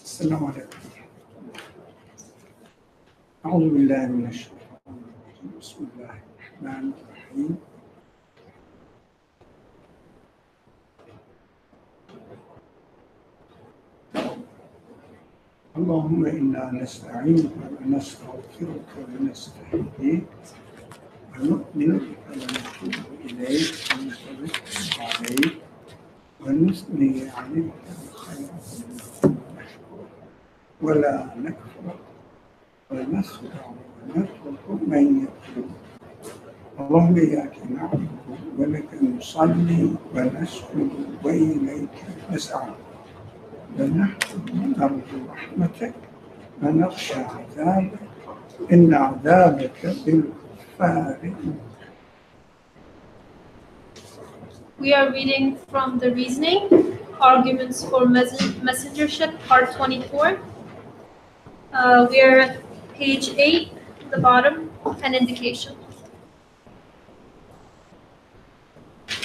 السلام عليكم. أعوذ بالله من الشيطان الرجيم. بسم الله الرحمن الرحيم. اللهم إنا نستعينك ونستغفرك ونستهديك ونؤمن بك ونتوب إليك ونتوكل عليك ونثني عليك الخير ونشكرك ولا نكفر ونخدع ونترك من يكفر. اللهم إياك نعبد ولك نصلي ونسجد وإليك نسعى ونحن نرجو رحمتك ونخشى عذابك إن عذابك بالكفار. We are reading from the reasoning, arguments for messengership, part 24. We are at page 8, the bottom, an indication.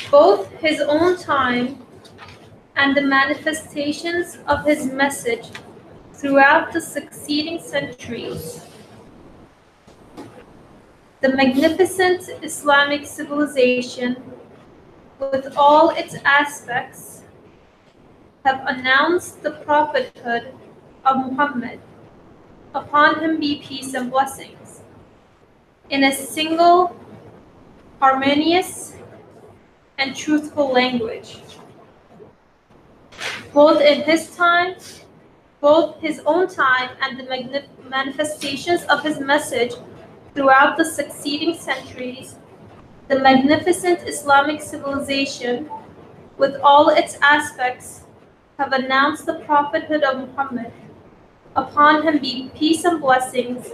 Both his own time and the manifestations of his message throughout the succeeding centuries, the magnificent Islamic civilization with all its aspects have announced the prophethood of Muhammad, upon him be peace and blessings, in a single, harmonious, and truthful language. Both his own time and the manifestations of his message throughout the succeeding centuries, the magnificent Islamic civilization with all its aspects have announced the prophethood of Muhammad, upon him be peace and blessings,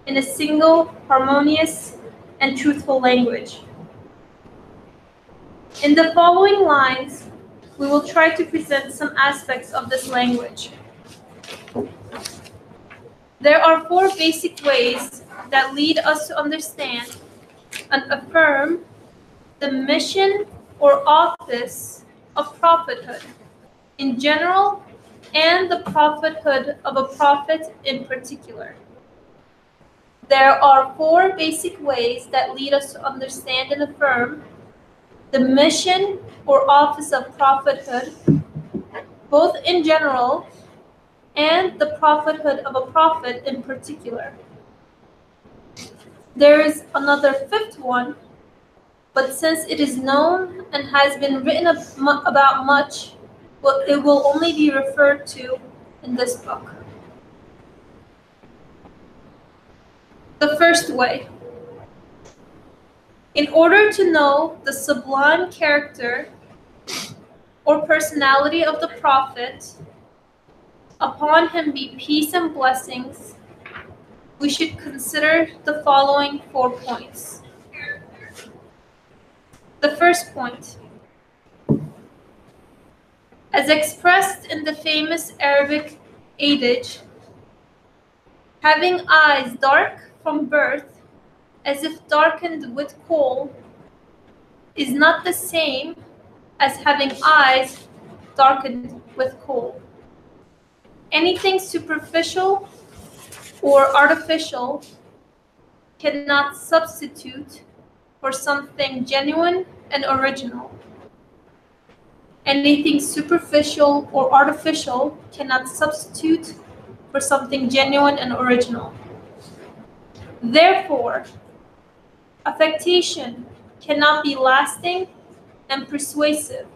in a single, harmonious, and truthful language. In the following lines, we will try to present some aspects of this language. There are four basic ways that lead us to understand and affirm the mission or office of prophethood in general and the prophethood of a prophet in particular. There are four basic ways that lead us to understand and affirm the mission or office of prophethood, both in general and the prophethood of a prophet in particular. There is another fifth one, but since it is known and has been written about much, it will only be referred to in this book. The first way. In order to know the sublime character or personality of the prophet, upon him be peace and blessings, we should consider the following 4 points. The first point, as expressed in the famous Arabic adage, having eyes dark from birth, as if darkened with coal, is not the same as having eyes darkened with coal. Anything superficial or artificial cannot substitute for something genuine and original. Anything superficial or artificial cannot substitute for something genuine and original. Therefore, affectation cannot be lasting and persuasive,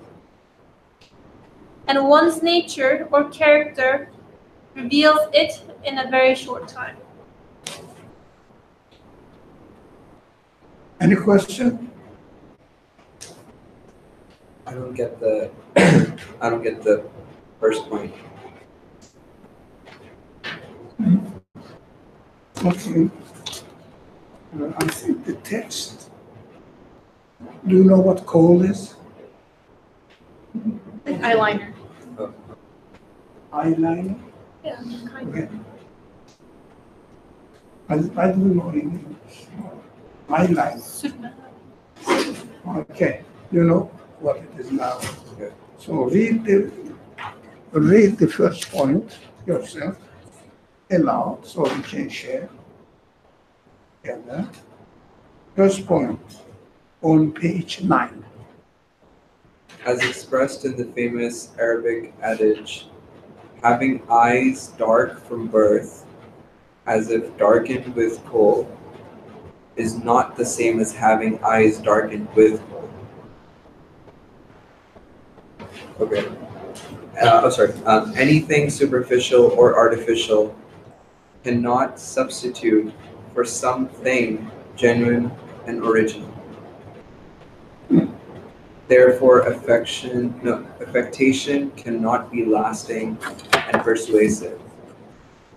and one's nature or character reveals it in a very short time. Any question? I don't get the I don't get the first point. Okay. I think the text. Do you know what coal is? Like eyeliner. Oh. Eyeliner? Yeah, kind Okay. I don't know in English. Eyeliner. of. Okay. You know what it is now. Okay. So read the first point yourself aloud so we can share together. First point on page 9. As expressed in the famous Arabic adage, having eyes dark from birth, as if darkened with coal, is not the same as having eyes darkened with coal. Okay. Anything superficial or artificial cannot substitute for something genuine and original. Therefore, affectation cannot be lasting and persuasive,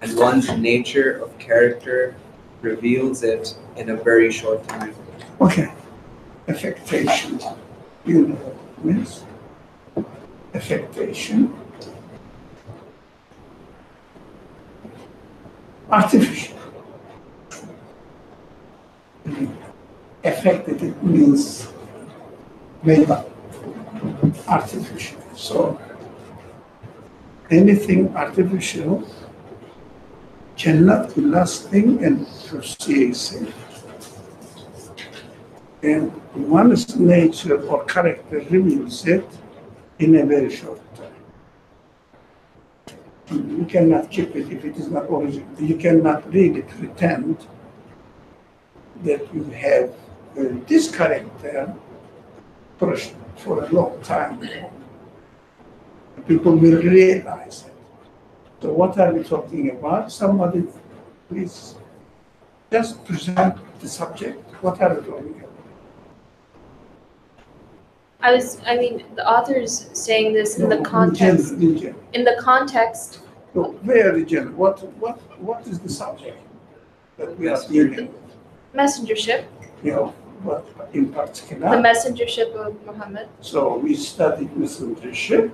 and one's nature of character reveals it in a very short time. Okay, affectation. You know what it means? Affectation. Artificial. Affected, it means made up. Artificial. So anything artificial cannot be lasting and persuasive. And one's nature or character reveals it in a very short time. You cannot keep it if it is not original. You cannot really pretend that you have this character for a long time. People will realize it. So what are we talking about? Somebody, please, just present the subject. What are we talking about? The author's saying this in the context. In the context. No, very general. What is the subject that we are dealing with? Messengership. You know, what in particular? The messengership of Muhammad. So we studied messengership,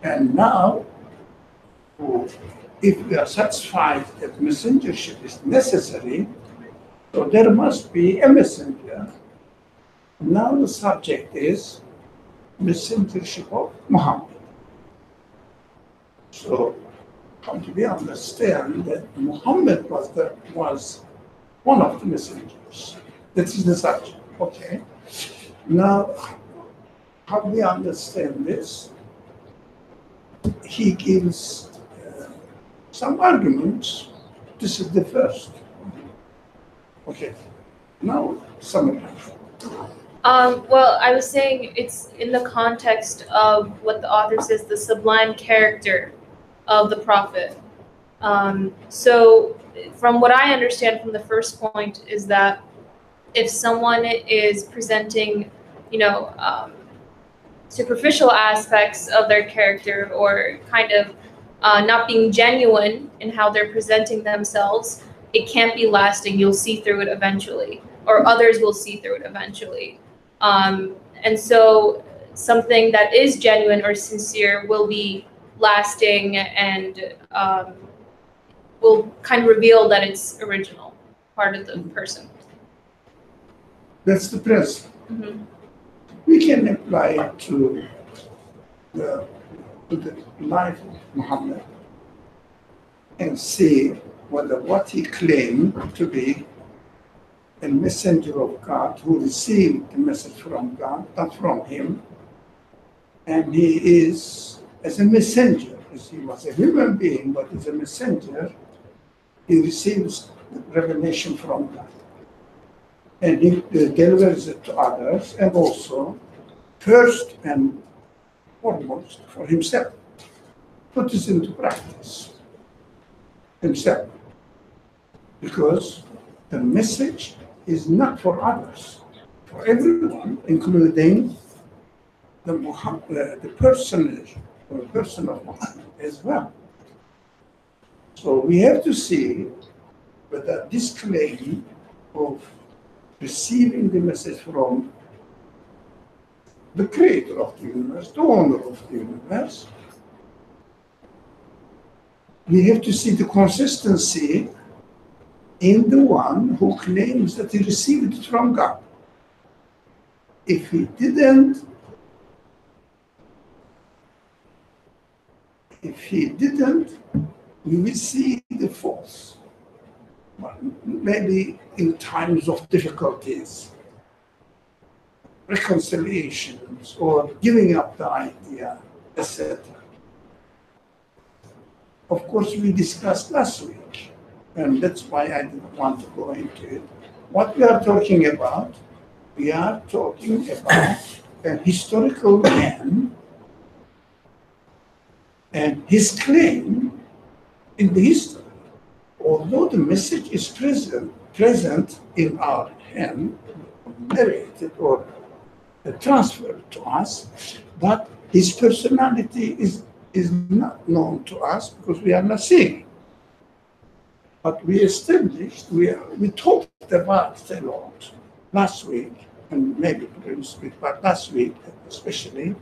and now, if we are satisfied that messengership is necessary, so there must be a messenger. Now the subject is messengership of Muhammad. So, how do we understand that Muhammad was one of the messengers? That is the subject. Okay. Now, how do we understand this? He gives some arguments. This is the first. Okay. Now, summarize. Well, I was saying it's in the context of what the author says, the sublime character of the Prophet. So from what I understand from the first point is that if someone is presenting, superficial aspects of their character or kind of not being genuine in how they're presenting themselves, it can't be lasting. You'll see through it eventually, or others will see through it eventually. And so something that is genuine or sincere will be lasting and will kind of reveal that it's original, part of the person. That's the principle. Mm-hmm. We can apply it to the life of Muhammad and see whether what he claimed to be a messenger of God who received the message from God, not from him, and he is, as a messenger, as he was a human being, but as a messenger, he receives revelation from God. And he delivers it to others, and also, first and foremost, for himself. Put this into practice, himself. Because the message is not for others, for everyone, including the personage or person of Muhammad as well. So we have to see whether this claim of receiving the message from the creator of the universe, the owner of the universe, we have to see the consistency in the one who claims that he received it from God. If he didn't we will see the false. Maybe in times of difficulties, reconciliations, or giving up the idea, etc. Of course, we discussed last week, and that's why I didn't want to go into it. What we are talking about, we are talking about a historical man and his claim in the history. Although the message is present in our hand, narrated or transferred to us, but his personality is not known to us because we are not seeing it. But we established, we talked about it a lot last week, and maybe previous week, but last week especially,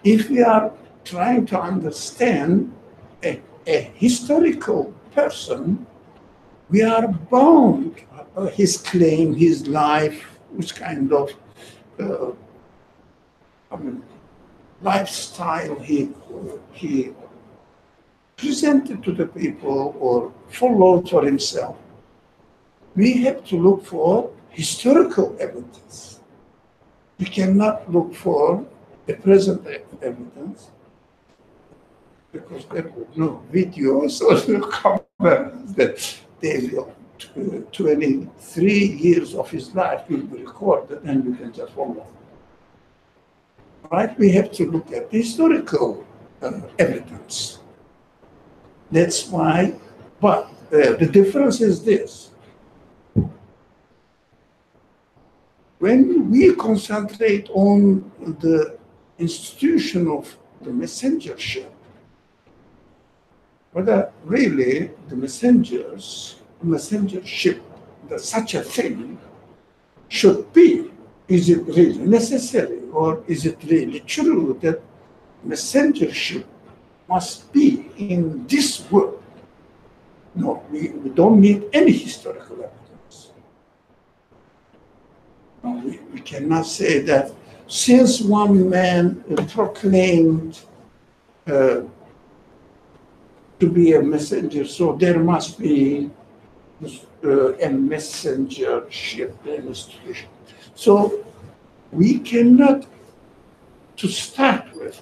if we are trying to understand a historical person, we are bound his claim, his life, which kind of lifestyle he presented to the people or followed for himself. We have to look for historical evidence. We cannot look for the present evidence because there are no videos or no cameras that they will 23 years of his life will be recorded and you can just follow. Right? We have to look at the historical evidence. That's why, but the difference is this. When we concentrate on the institution of the messengership, whether really the messengership, that such a thing should be, is it really necessary or is it really true that messengership must be in this world? No, we don't need any historical evidence. No, we cannot say that since one man proclaimed to be a messenger, so there must be a messengership institution. So we cannot, only to start with,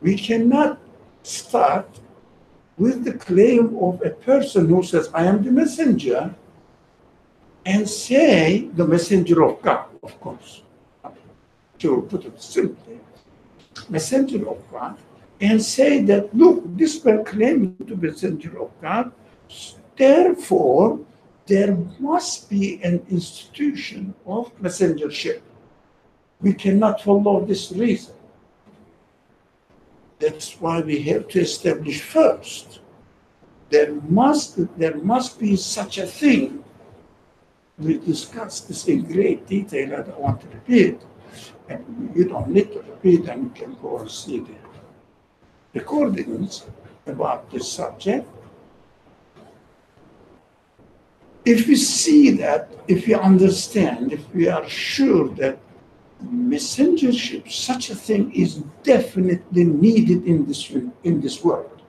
we cannot start with the claim of a person who says, I am the messenger, and say the messenger of God, of course, to put it simply, messenger of God, and say that, look, this man claiming to be messenger of God, therefore, there must be an institution of messengership. We cannot follow this reason. That's why we have to establish first. There must be such a thing. We discussed this in great detail. I don't want to repeat. And you don't need to repeat, and you can go and see the recordings about this subject. If we see that, if we understand, if we are sure that messengership, such a thing is definitely needed in this world.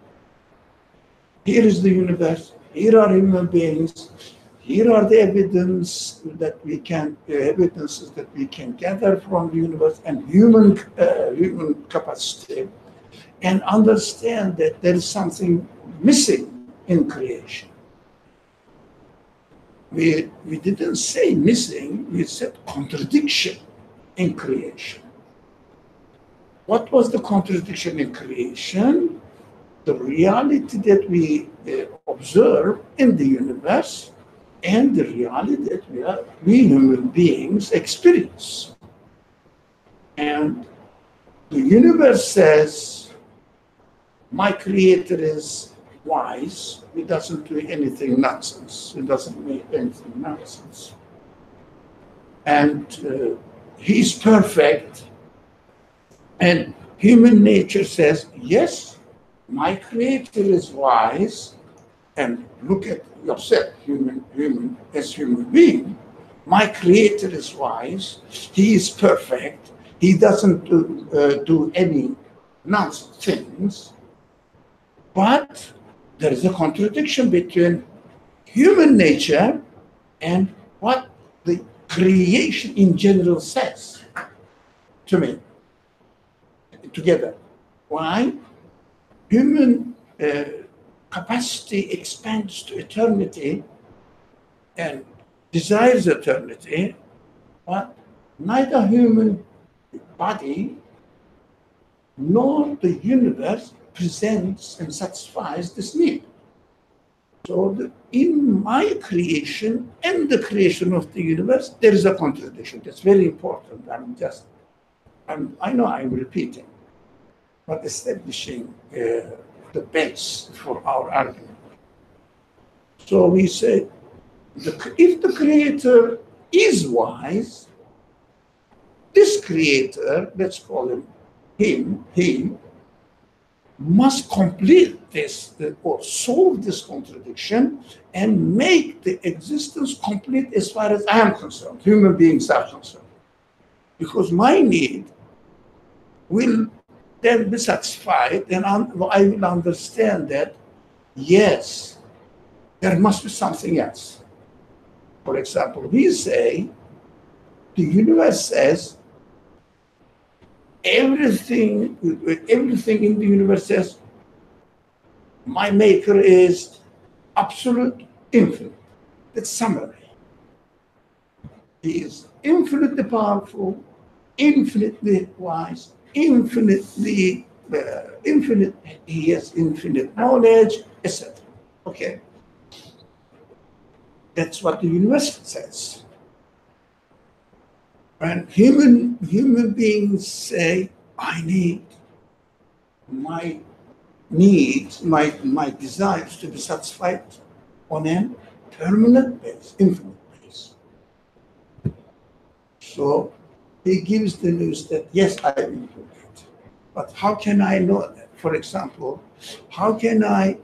Here is the universe, here are human beings, here are the evidences that we can gather from the universe and human capacity, and understand that there is something missing in creation. We didn't say missing, we said contradiction in creation. What was the contradiction in creation? The reality that we observe in the universe and the reality that we human beings experience. And the universe says, my creator is wise, he doesn't do anything nonsense, he doesn't make anything nonsense. And he's perfect. And human nature says, yes, my creator is wise, and look at yourself, human being. My creator is wise, he is perfect, he doesn't do any nonsense things. But there is a contradiction between human nature and what the creation in general says to me together. Why? Human capacity expands to eternity and desires eternity, but neither human body nor the universe presents and satisfies this need. So in my creation and the creation of the universe, there is a contradiction. That's very important. I know I'm repeating, but establishing the base for our argument. So we say, if the creator is wise, this creator, let's call him he, must complete this or solve this contradiction and make the existence complete as far as I am concerned, human beings are concerned. Because my need will then be satisfied, and I will understand that, yes, there must be something else. For example, we say, the universe says, everything in the universe says, my maker is absolute, infinite. That's summary. He is infinitely powerful, infinitely wise, he has infinite knowledge, etc. Okay. That's what the universe says. And human beings say, I need my needs, my desires to be satisfied on a permanent base, infinite base. So he gives the news that, yes, I will do that. But how can I know that? For example, how can I,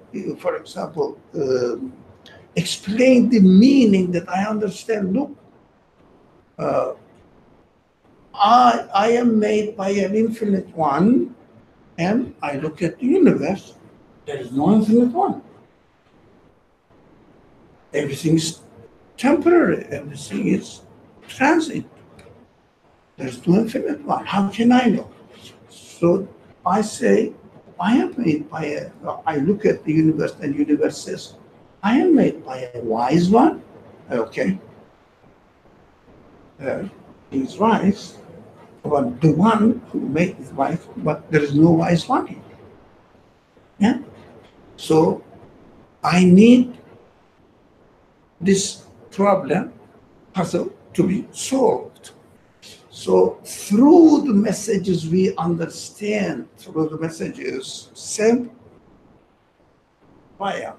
explain the meaning that I understand? Look, I am made by an infinite one, and I look at the universe, there is no infinite one. Everything is temporary, everything is transient. There's no infinite one. How can I know? So I say, I am made by I look at the universe, and the universe says, I am made by a wise one. Okay. He's wise. But the one who made his wise, but there is no wise one here. Yeah? So I need this puzzle to be solved. So through the messages we understand, through the messages sent by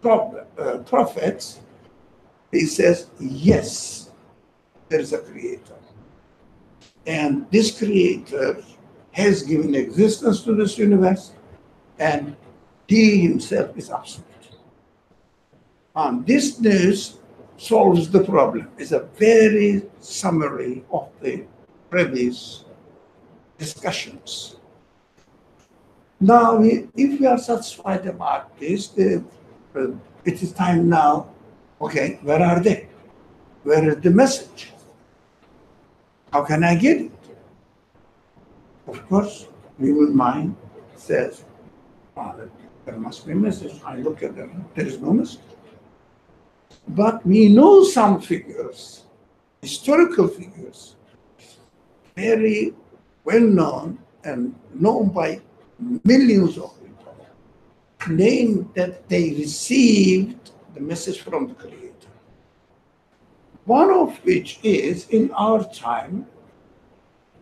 prophets, he says, yes, there is a creator. And this creator has given existence to this universe, and he himself is absolute. And this news solves the problem. It's a very summary of the previous discussions. Now, if we are satisfied about this, it is time now, okay, where are they? Where is the message? How can I get it? Of course, human mind says, there must be a message. I look at them, there is no message. But we know some figures, historical figures, very well known and known by millions of people, claim that they received the message from the Creator. One of which is, in our time,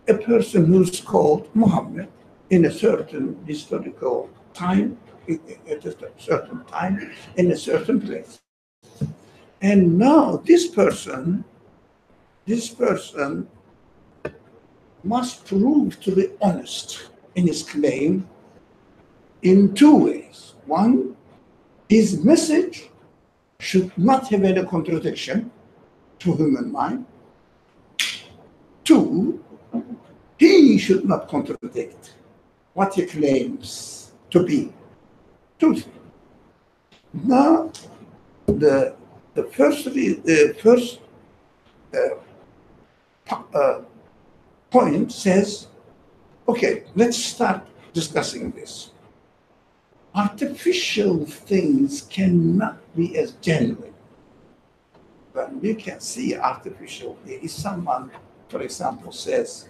a person who's called Muhammad in a certain historical time, at a certain time, in a certain place. And now this person must prove to be honest in his claim in two ways. One, his message should not have any contradiction to human mind. Two, he should not contradict what he claims to be Two things. Now, the first point says, okay, let's start discussing this. Artificial things cannot be as genuine. When we can see artificial, if someone, for example, says,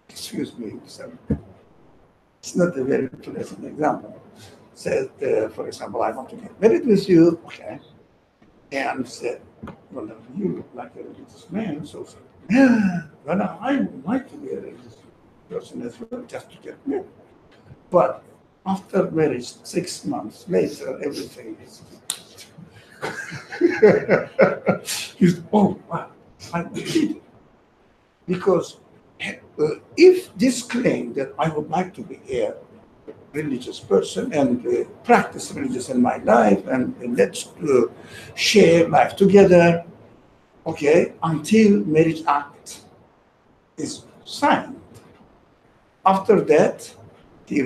excuse me, it's not a very pleasant example. Says, for example, I want to get married with you, okay, and said, well, you look like a religious man, so yeah, well, I would like to be a religious person as well, just to get married. But after marriage, 6 months later, everything is. Oh, wow, I did it. Because if this claim that I would like to be a religious person and practice religious in my life and let's share life together, okay, until marriage act is signed. After that, he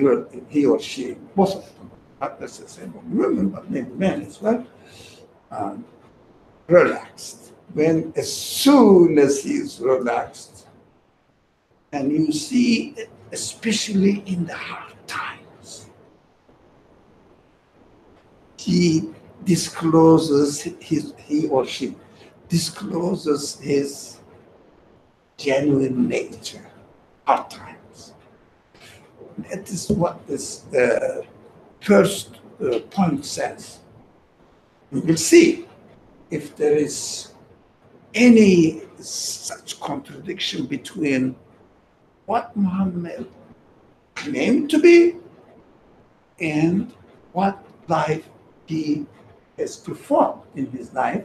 or she, both of them, not necessarily women, but maybe men as well, relaxed. As soon as he is relaxed, and you see, especially in the hard times, he or she discloses his genuine nature. Hard times. That is what this first point says. We will see if there is any such contradiction between what Muhammad claimed to be and what life he has performed in his life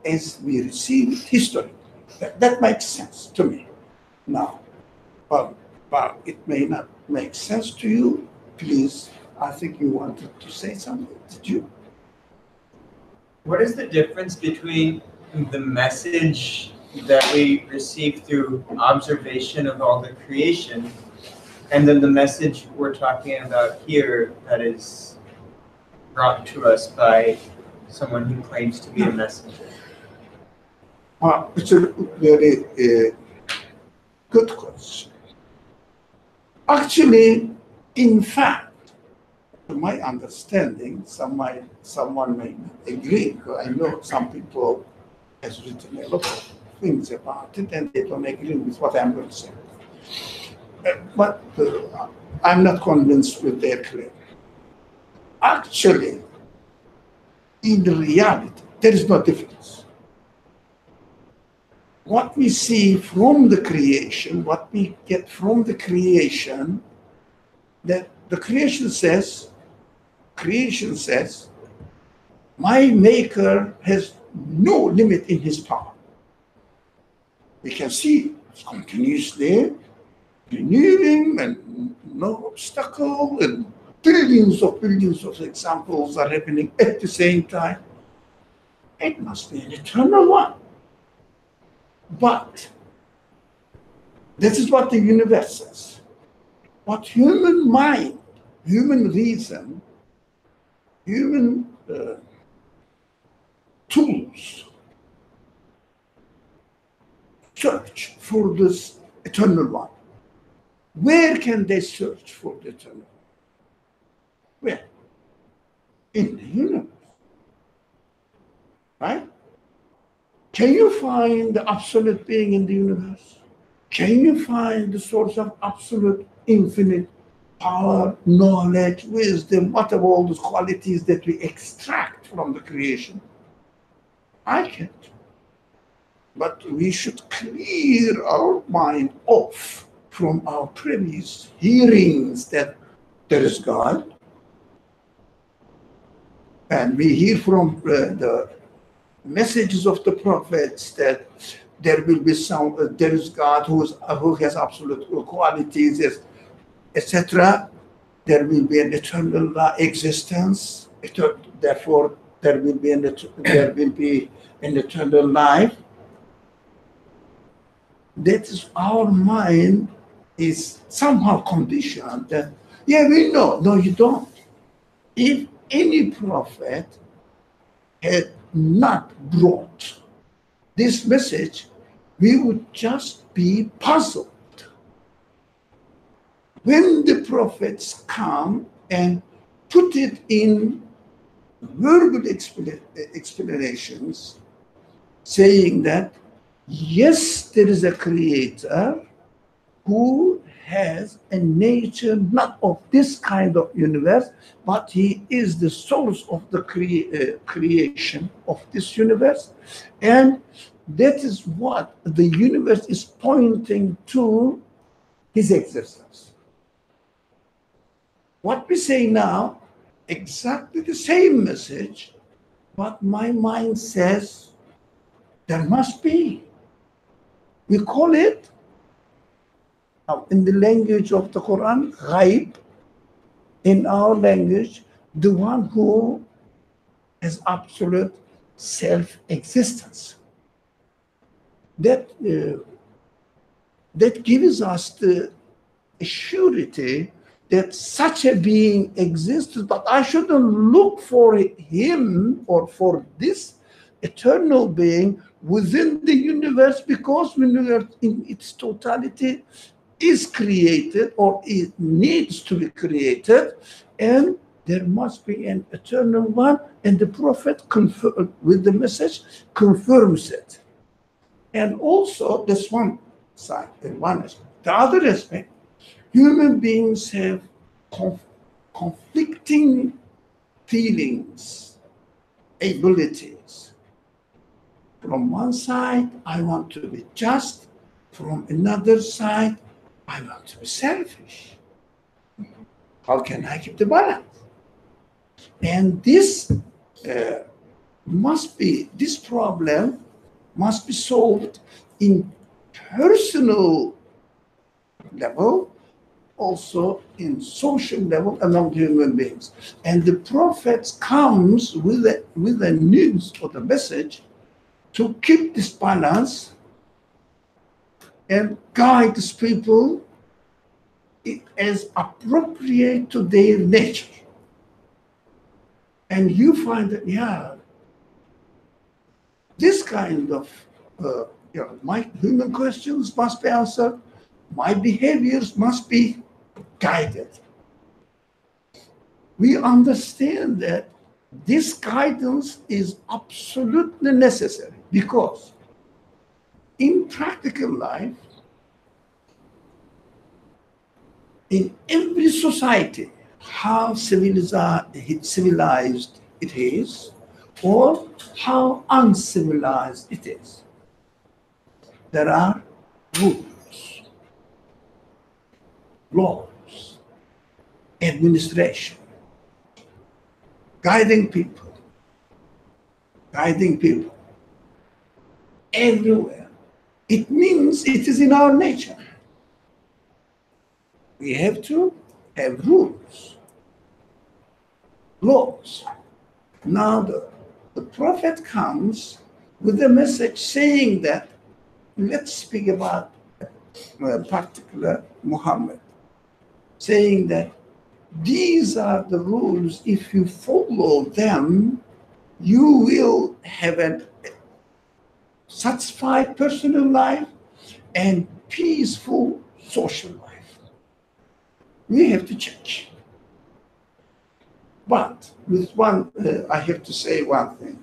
as we receive history. That makes sense to me. Now, but it may not make sense to you. Please, I think you wanted to say something. Did you? What is the difference between the message that we receive through observation of all the creation and then the message we're talking about here that is brought to us by someone who claims to be a messenger? It's a very good question. Actually, in fact, to my understanding, someone may not agree, because I know some people has written a lot of things about it and they don't agree with what I'm going to say. But I'm not convinced with their claim. Actually, in reality, there is no difference. What we see from the creation, what we get from the creation, that the creation says, my maker has no limit in his power. We can see it's continuously renewing and no obstacle, and billions of examples are happening at the same time. It must be an eternal one. But this is what the universe says. What human mind, human reason, human tools search for this eternal one. Where can they search for the eternal one? Where? In the universe. Right? Can you find the absolute being in the universe? Can you find the source of absolute infinite power, knowledge, wisdom, what are all those qualities that we extract from the creation? I can't. But we should clear our mind off from our previous hearings that there is God. And we hear from the messages of the prophets that there will be there is God who has absolute qualities, etc. There will be an eternal existence. Therefore, there will be an eternal life. That is, our mind is somehow conditioned that, yeah, we know. No, you don't. if any prophet had not brought this message, we would just be puzzled. When the prophets come and put it in verbal explanations, saying that, yes, there is a creator who has a nature not of this kind of universe, but he is the source of the creation of this universe. And that is what the universe is pointing to, his existence. What we say now, exactly the same message, but my mind says there must be. We call it, in the language of the Quran, ghaib. In our language, the one who has absolute self-existence. That gives us the surety that such a being exists, but I shouldn't look for him or for this eternal being within the universe, because the universe in its totality is created, or it needs to be created, and there must be an eternal one, and the prophet with the message confirms it. And also, this one side, and one aspect. The other aspect, human beings have conflicting feelings, abilities. From one side, I want to be just. From another side, I want to be selfish. How can I keep the balance? And this problem must be solved in personal level, also in social level among human beings. And the prophet comes with a news or the message to keep this balance and guide these people as appropriate to their nature. And you find that, this kind of my human questions must be answered, my behaviors must be guided. We understand that this guidance is absolutely necessary, because in practical life, in every society, how civilized it is, or how uncivilized it is, there are rules, laws, administration, guiding people everywhere. It means it is in our nature. We have to have rules, laws. Now the prophet comes with a message saying that, let's speak about a particular Muhammad, saying that these are the rules. If you follow them, you will have a satisfied personal life and peaceful social life. We have to change. But with one, I have to say one thing.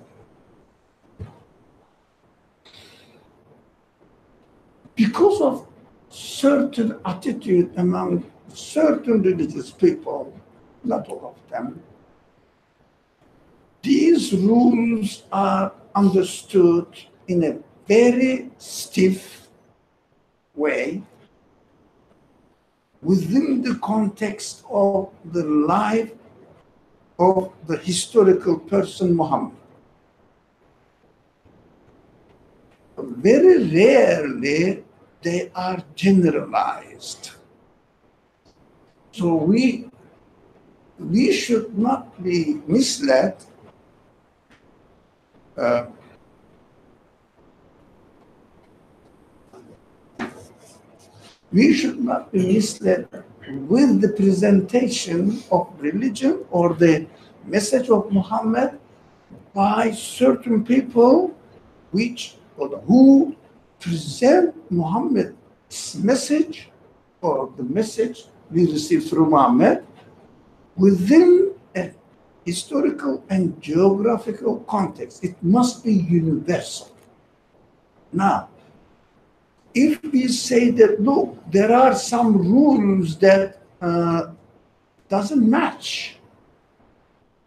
Because of certain attitude among certain religious people, not all of them, these rules are understood in a very stiff way within the context of the life of the historical person Muhammad. Very rarely they are generalized. So we should not be misled with the presentation of religion or the message of Muhammad by certain people who present Muhammad's message or the message we receive through Muhammad within a historical and geographical context. It must be universal. Now, if we say that, look, there are some rules that doesn't match,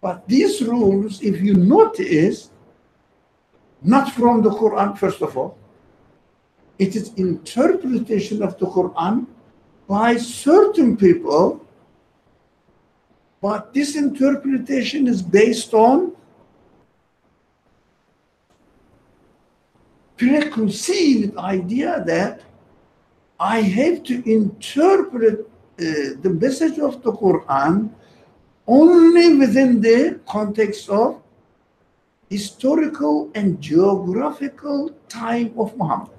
but these rules, if you notice, not from the Quran, first of all, it is interpretation of the Quran by certain people, but this interpretation is based on preconceived idea that I have to interpret the message of the Quran only within the context of historical and geographical time of Muhammad,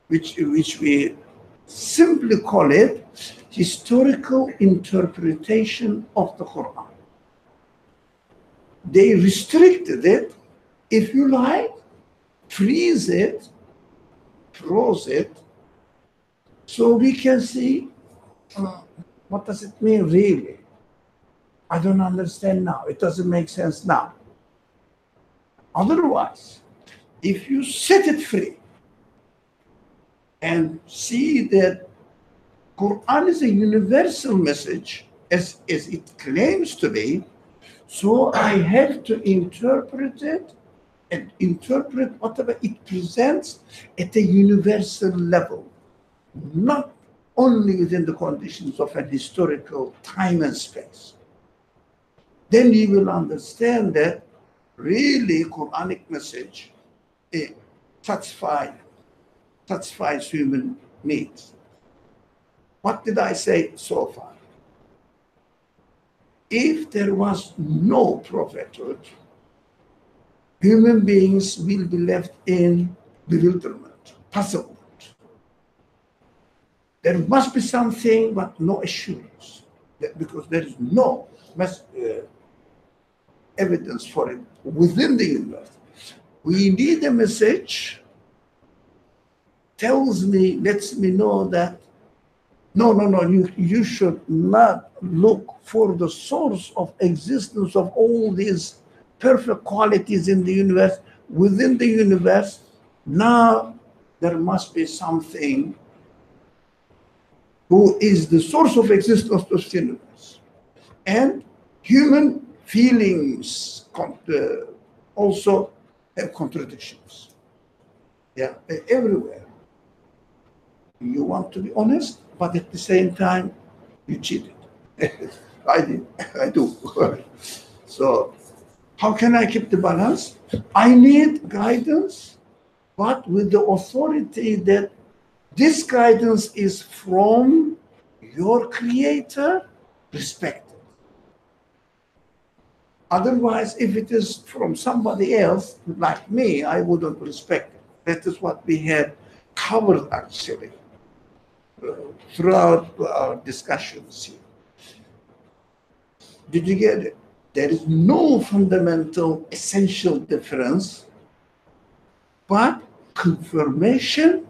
which we simply call it historical interpretation of the Quran. They restricted it, if you like, freeze it, froze it, so we can see what does it mean really. I don't understand now. It doesn't make sense now. Otherwise, if you set it free and see that Quran is a universal message as it claims to be, so I have to interpret it and interpret whatever it presents at a universal level, not only within the conditions of an historical time and space. Then you will understand that really Quranic message satisfies human needs. What did I say so far? If there was no prophethood, human beings will be left in bewilderment, puzzlement. There must be something, but no assurance, because there is no evidence for it within the universe. We need a message, lets me know that, you should not look for the source of existence of all these perfect qualities in the universe. Within the universe, now there must be something who is the source of existence of the universe. And human feelings also have contradictions. Yeah, everywhere. You want to be honest, but at the same time, you cheated. I do. So, how can I keep the balance? I need guidance, but with the authority that this guidance is from your creator, respect it. Otherwise, if it is from somebody else, like me, I wouldn't respect it. That is what we had covered actually throughout our discussions here. Did you get it? There is no fundamental, essential difference, but confirmation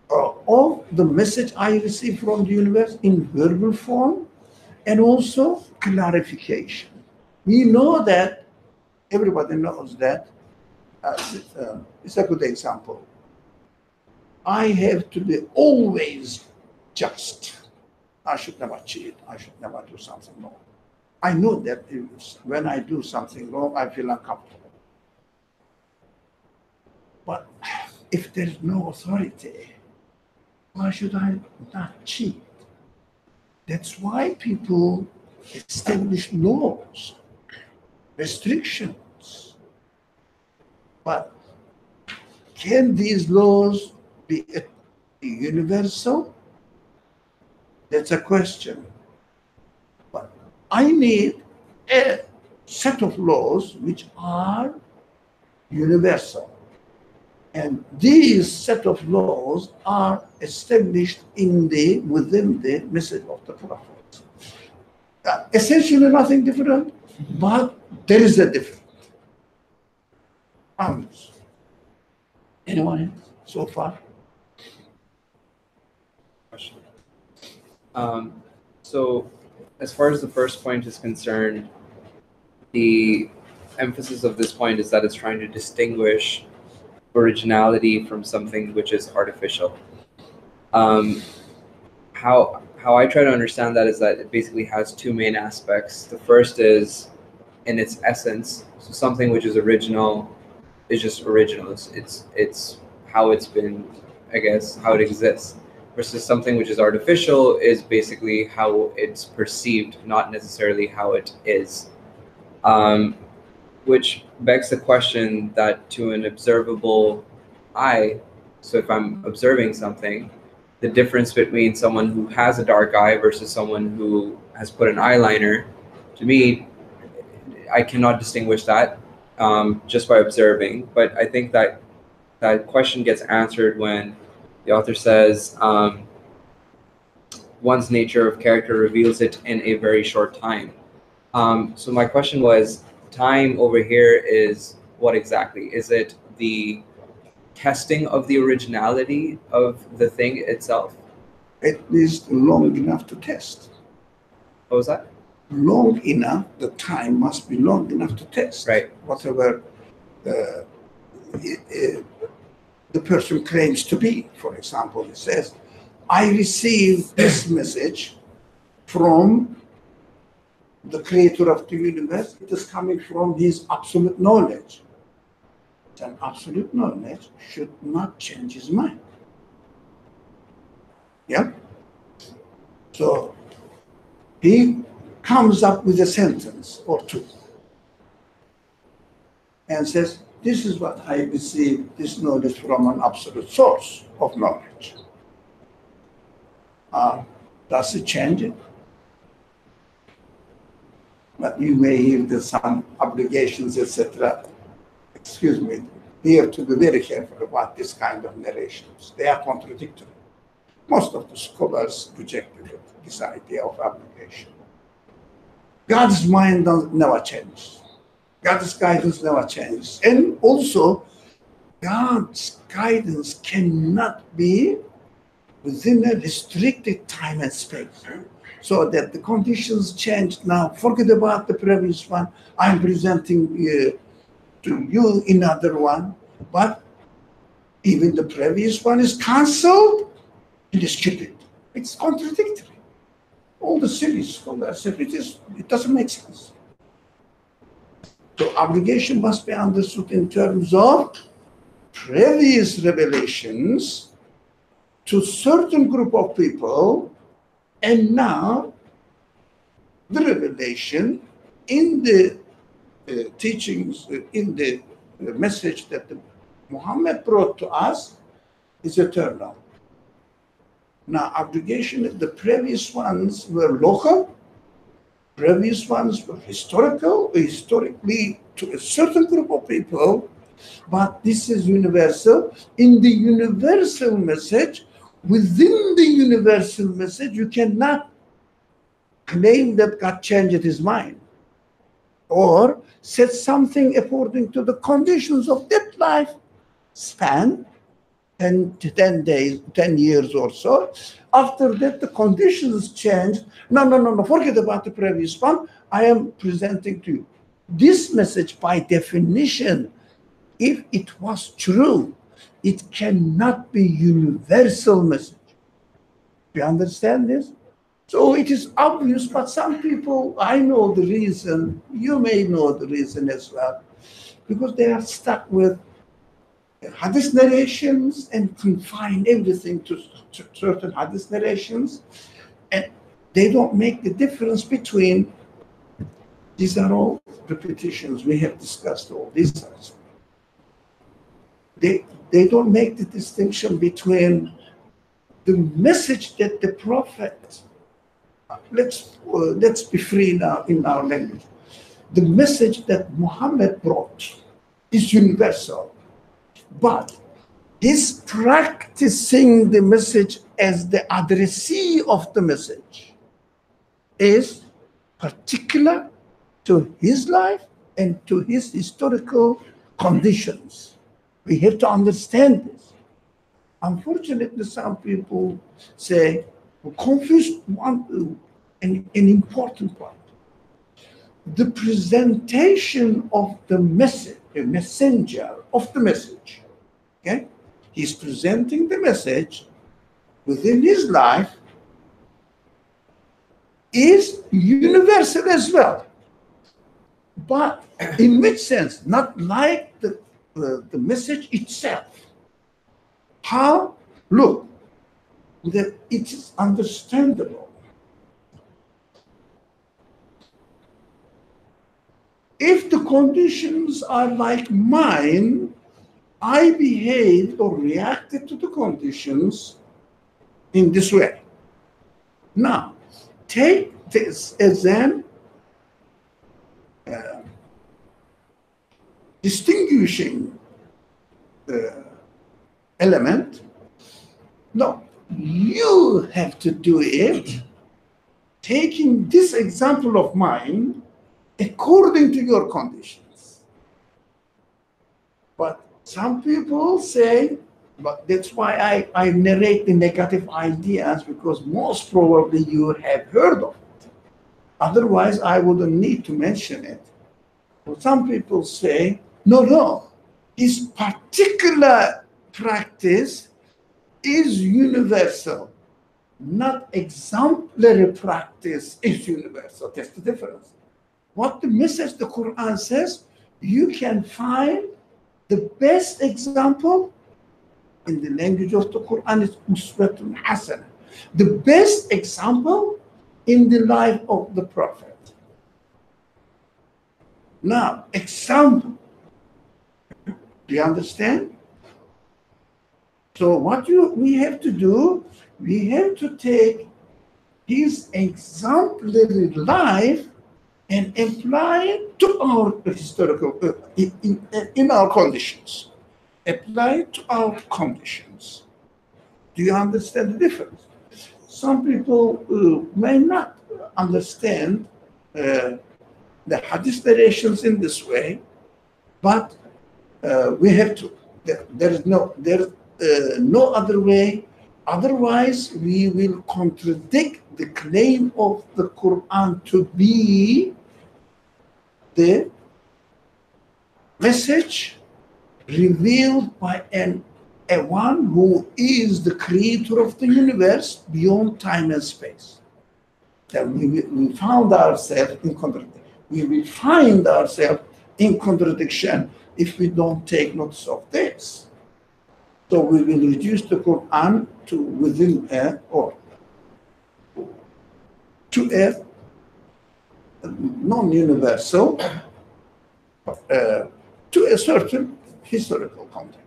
of the message I receive from the universe in verbal form, and also clarification. We know that, everybody knows that, it's a good example. I have to be always just. I should never cheat. I should never do something wrong. I know that when I do something wrong, I feel uncomfortable. But if there is no authority, why should I not cheat? That's why people establish laws, restrictions. But can these laws be universal? That's a question. But I need a set of laws which are universal And these set of laws are established within the message of the Prophet. Essentially nothing different, but there is a difference. Anyone else so far? So, as far as the first point is concerned, the emphasis of this point is that it's trying to distinguish originality from something which is artificial. How I try to understand that is that it basically has two main aspects. The first is in its essence, so something which is original is just original. It's how it's been, I guess, how it exists. Versus something which is artificial is basically how it's perceived, not necessarily how it is. Which begs the question that to an observable eye, so if I'm observing something, the difference between someone who has a dark eye versus someone who has put an eyeliner, to me, I cannot distinguish that just by observing. But I think that that question gets answered when the author says, one's nature of character reveals it in a very short time. So my question was, time over here is what exactly? Is it the testing of the originality of the thing itself? At least long enough to test. What was that? Long enough, the time must be long enough to test. Right. Whatever the person claims to be. For example, he says, I received this message from the creator of the universe. It is coming from his absolute knowledge. And absolute knowledge should not change his mind. Yeah? So he comes up with a sentence or two and says, this is what I received, this knowledge from an absolute source of knowledge. Does it change it? But you may hear there's some obligations, etc. Excuse me, we have to be very careful about this kind of narrations. They are contradictory. Most of the scholars rejected it, this idea of obligation. God's mind never changes. God's guidance never changes. And also, God's guidance cannot be within a restricted time and space. So that the conditions change now. Forget about the previous one. I'm presenting to you another one. But even the previous one is cancelled and is stupid. It's contradictory. All the serious scholars say it doesn't make sense. So obligation must be understood in terms of previous revelations to certain group of people, and now the revelation in the teachings, in the message that Muhammad brought to us is eternal. Now, obligation, the previous ones were local, previous ones were historically to a certain group of people, but this is universal. In the universal message, within the universal message, you cannot claim that God changed his mind or said something according to the conditions of that life span, 10 days, 10 years or so. After that, the conditions changed. No, forget about the previous one. I am presenting to you. This message, by definition, if it was true, it cannot be universal message. Do you understand this? So it is obvious, but some people, I know the reason, you may know the reason as well, because they are stuck with hadith narrations and confine everything to certain hadith narrations, and they don't make the difference between, these are all repetitions, we have discussed all these. They don't make the distinction between the message that the Prophet, let's be free now in our language. The message that Muhammad brought is universal, but He's practicing the message as the addressee of the message is particular to his life and to his historical conditions. We have to understand this. Unfortunately, some people say, confuse an important point. The presentation of the message, the messenger of the message, okay? He's presenting the message within his life is universal as well. But in which sense? Not like the message itself. How? Look, that it is understandable. If the conditions are like mine, I behaved or reacted to the conditions in this way. Now, take this as an distinguishing element. No, you have to do it taking this example of mine according to your conditions. But some people say, but that's why I narrate the negative ideas, because most probably you have heard of it. Otherwise, I wouldn't need to mention it. But some people say, no, his particular practice is universal, not exemplary practice is universal. That's the difference. What the message the Quran says, you can find the best example in the language of the Quran is uswatun hasana. The best example in the life of the Prophet. Now, example. Do you understand? So what we have to do, we have to take his exemplary life and apply it to our historical, in our conditions. Apply it to our conditions. Do you understand the difference? Some people may not understand the hadith narrations in this way, but we have to. There is no other way. Otherwise, we will contradict the claim of the Quran to be the message revealed by a one who is the creator of the universe beyond time and space. That we found ourselves in contradiction. We will find ourselves in contradiction if we don't take notice of this. So we will reduce the Quran to within to a non-universal, to a certain historical context.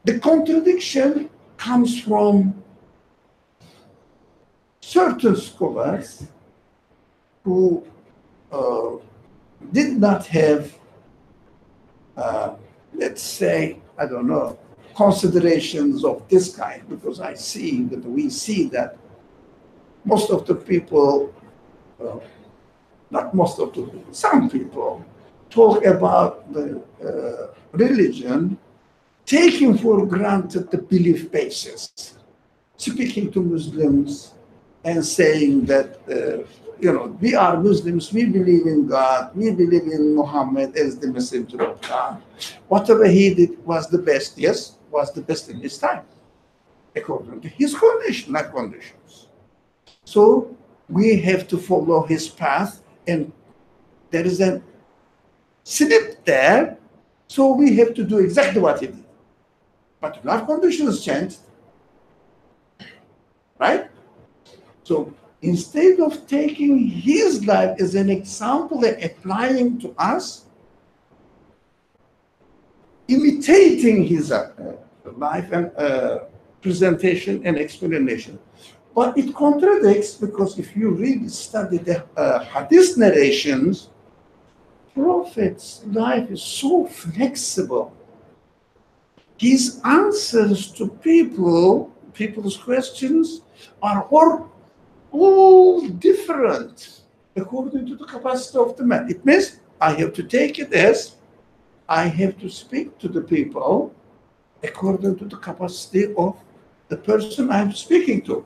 The contradiction comes from certain scholars who did not have, let's say, I don't know, considerations of this kind, because we see that most of the people, not most of the people, some people talk about the religion taking for granted the belief basis, speaking to Muslims and saying that, we are Muslims, we believe in God, we believe in Muhammad as the messenger of God. Whatever he did was the best, yes, was the best in his time, according to his condition, not conditions. So we have to follow his path, and there is a slip there, so we have to do exactly what he did. But life conditions changed, right? So instead of taking his life as an example and applying to us, imitating his life and presentation and explanation. But it contradicts, because if you really study the hadith narrations, Prophet's life is so flexible. his answers to people's questions are all different according to the capacity of the man. It means I have to take it as I have to speak to the people according to the capacity of the person I'm speaking to,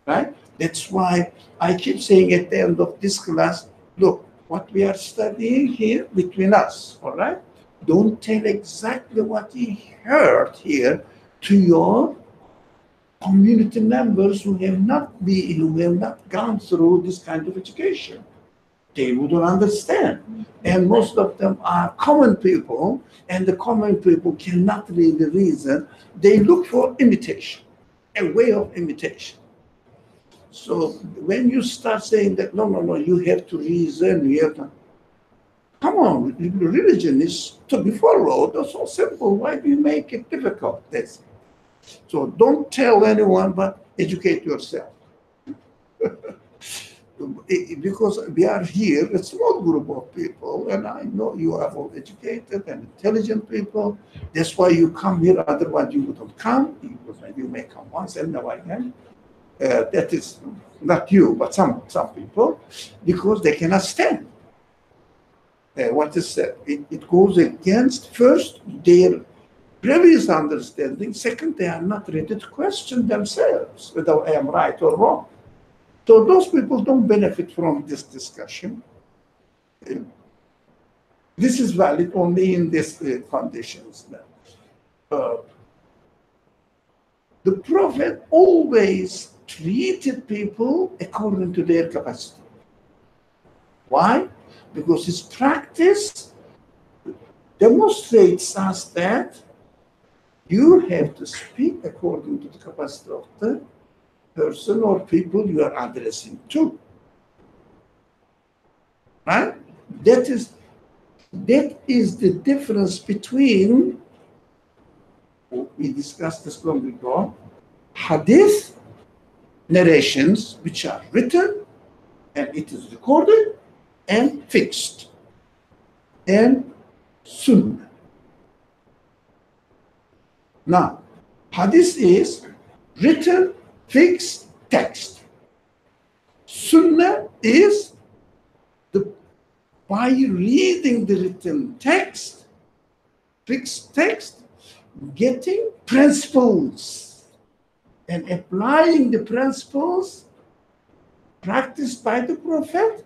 right? That's why I keep saying at the end of this class, look, what we are studying here between us, all right? Don't tell exactly what you heard here to your community members who have not gone through this kind of education. They wouldn't understand. And most of them are common people, and the common people cannot really reason. They look for imitation, a way of imitation. So when you start saying that, no, you have to reason, you have to, come on, religion is to be followed. It's so simple. Why do you make it difficult? So don't tell anyone, but educate yourself. Because we are here, a small group of people, and I know you are all educated and intelligent people. That's why you come here, otherwise you wouldn't come. You may come once and now again. That is not you, but some people, because they cannot stand. What is that? It goes against, first, their previous understanding. Second, they are not ready to question themselves whether I am right or wrong. So those people don't benefit from this discussion. This is valid only in these conditions. The Prophet always treated people according to their capacity. Why? Because his practice demonstrates us that you have to speak according to the capacity of the person or people you are addressing to. Right? That is the difference between, we discussed this long ago, hadith narrations, which are written and it is recorded and fixed, and sunnah. Now, hadith is written, fixed text. Sunnah is by reading the written text, fixed text, getting principles and applying the principles practiced by the Prophet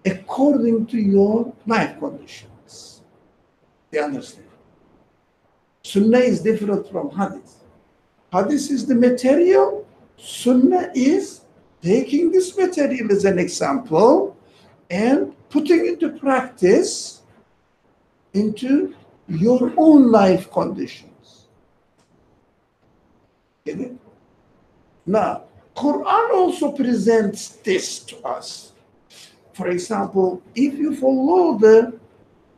according to your life conditions. You understand? Sunnah is different from hadith. Hadith is the material. Sunnah is taking this material as an example and putting into practice into your own life conditions. Get it? Now, Quran also presents this to us. For example, if you follow the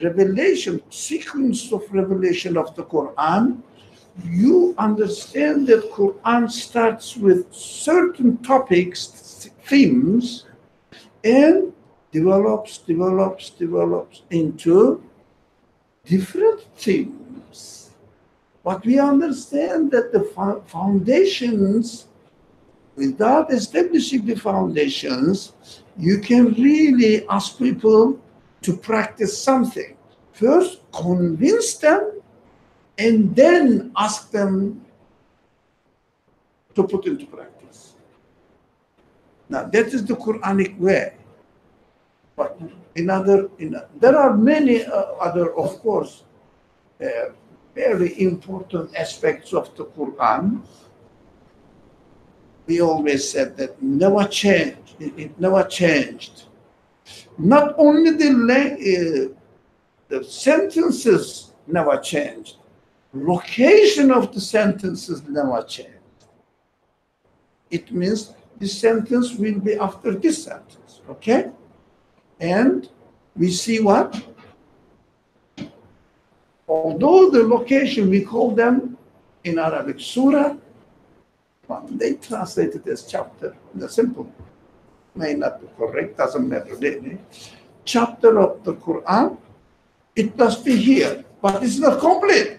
revelation, sequence of revelation of the Quran, you understand that Quran starts with certain topics, themes, and develops into different themes. But we understand that the foundations, without establishing the foundations, you can really ask people to practice something. First, convince them, and then ask them to put into practice. Now, that is the Quranic way. But there are many other, of course, very important aspects of the Quran. We always said that never changed. It never changed. Not only the sentences never changed. Location of the sentences never changed. It means this sentence will be after this sentence, okay? And we see what? Although the location, we call them in Arabic surah, but they translate it as chapter. The simple may not be correct, doesn't matter really. Chapter of the Quran, it must be here, but it's not complete.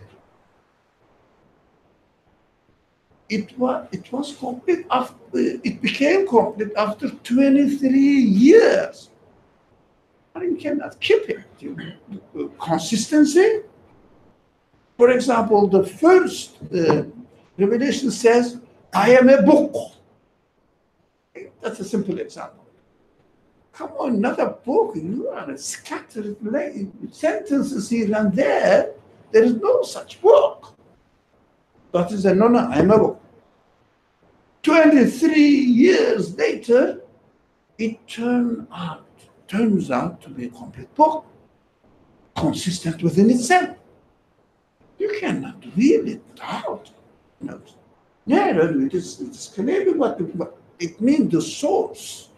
it was complete after, it became complete after 23 years. And you cannot keep it. Consistency. For example, the first revelation says, I am a book. That's a simple example. Come on, not a book. You are scattered sentences here and there. There is no such book. That is a no, I'm a book. 23 years later, it turns out to be a complete book, consistent within itself. You cannot read it out. No, it is clearly what it means. The source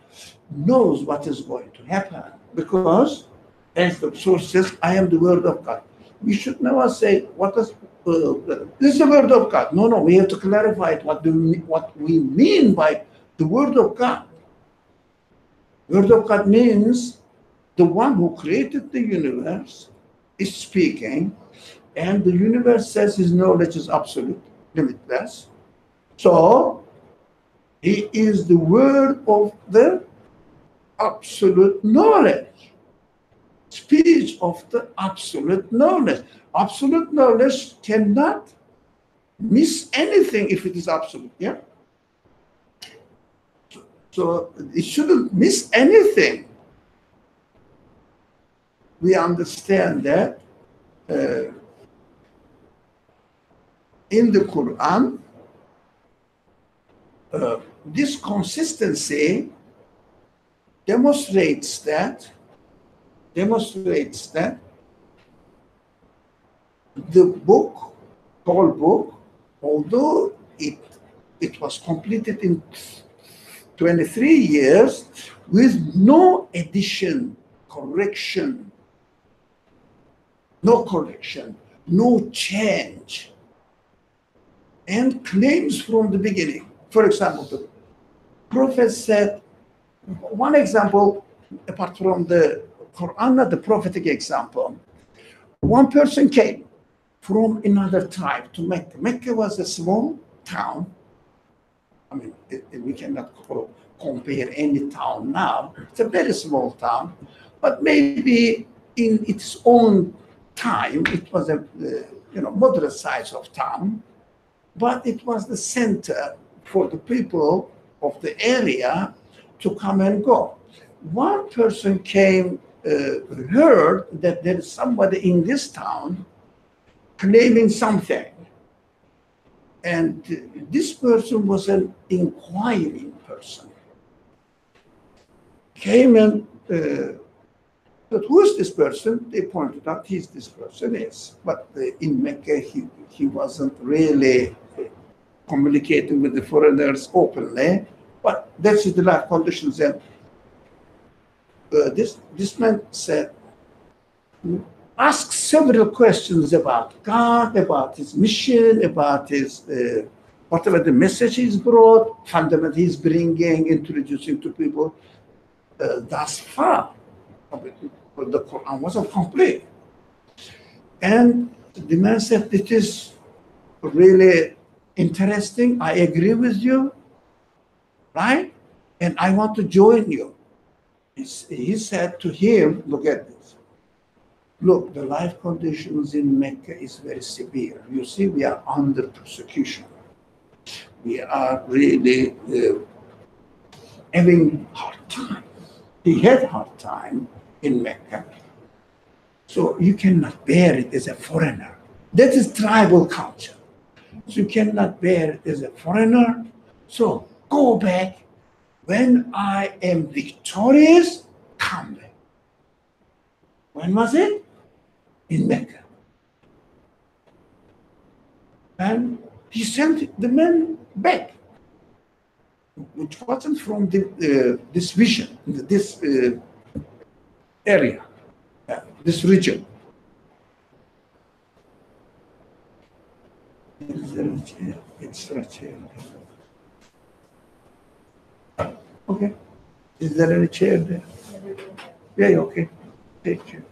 knows what is going to happen because, as the source says, I am the word of God. We should never say, what is this is the word of God. No, we have to clarify it, what we mean by the word of God. Word of God means the one who created the universe is speaking, and the universe says his knowledge is absolute, limitless. So, he is the word of the absolute knowledge. Speech of the absolute knowledge. Absolute knowledge cannot miss anything if it is absolute, yeah? So it shouldn't miss anything. We understand that in the Quran, this consistency demonstrates that the book, whole book, although it was completed in 23 years with no addition, no change, and claims from the beginning. For example, the Prophet said, one example, apart from the Quran, not the prophetic example, one person came from another tribe to Mecca. Mecca was a small town. I mean, we cannot compare any town now. It's a very small town, but maybe in its own time, it was a moderate size of town, but it was the center for the people of the area to come and go. One person came, heard that there is somebody in this town claiming something. And this person was an inquiring person. Came and but who is this person? They pointed out he's this person, yes. But in Mecca, he wasn't really communicating with the foreigners openly. But that's the life conditions. And this man said, ask several questions about God, about his mission, about his whatever the message he's brought, fundamentally he's bringing, introducing to people. Thus far, the Quran wasn't complete. And the man said, it is really interesting. I agree with you, right? And I want to join you. He said to him, look at this. Look, the life conditions in Mecca is very severe. You see, we are under persecution. We are really having hard time. He had hard time in Mecca. So you cannot bear it as a foreigner. That is tribal culture. So you cannot bear it as a foreigner. So go back. When I am victorious, come back. When was it? In Mecca. And he sent the men back, which wasn't from this vision, this area, this region. It's right here. Okay. Is there any chair there? Yeah, okay. Take chair.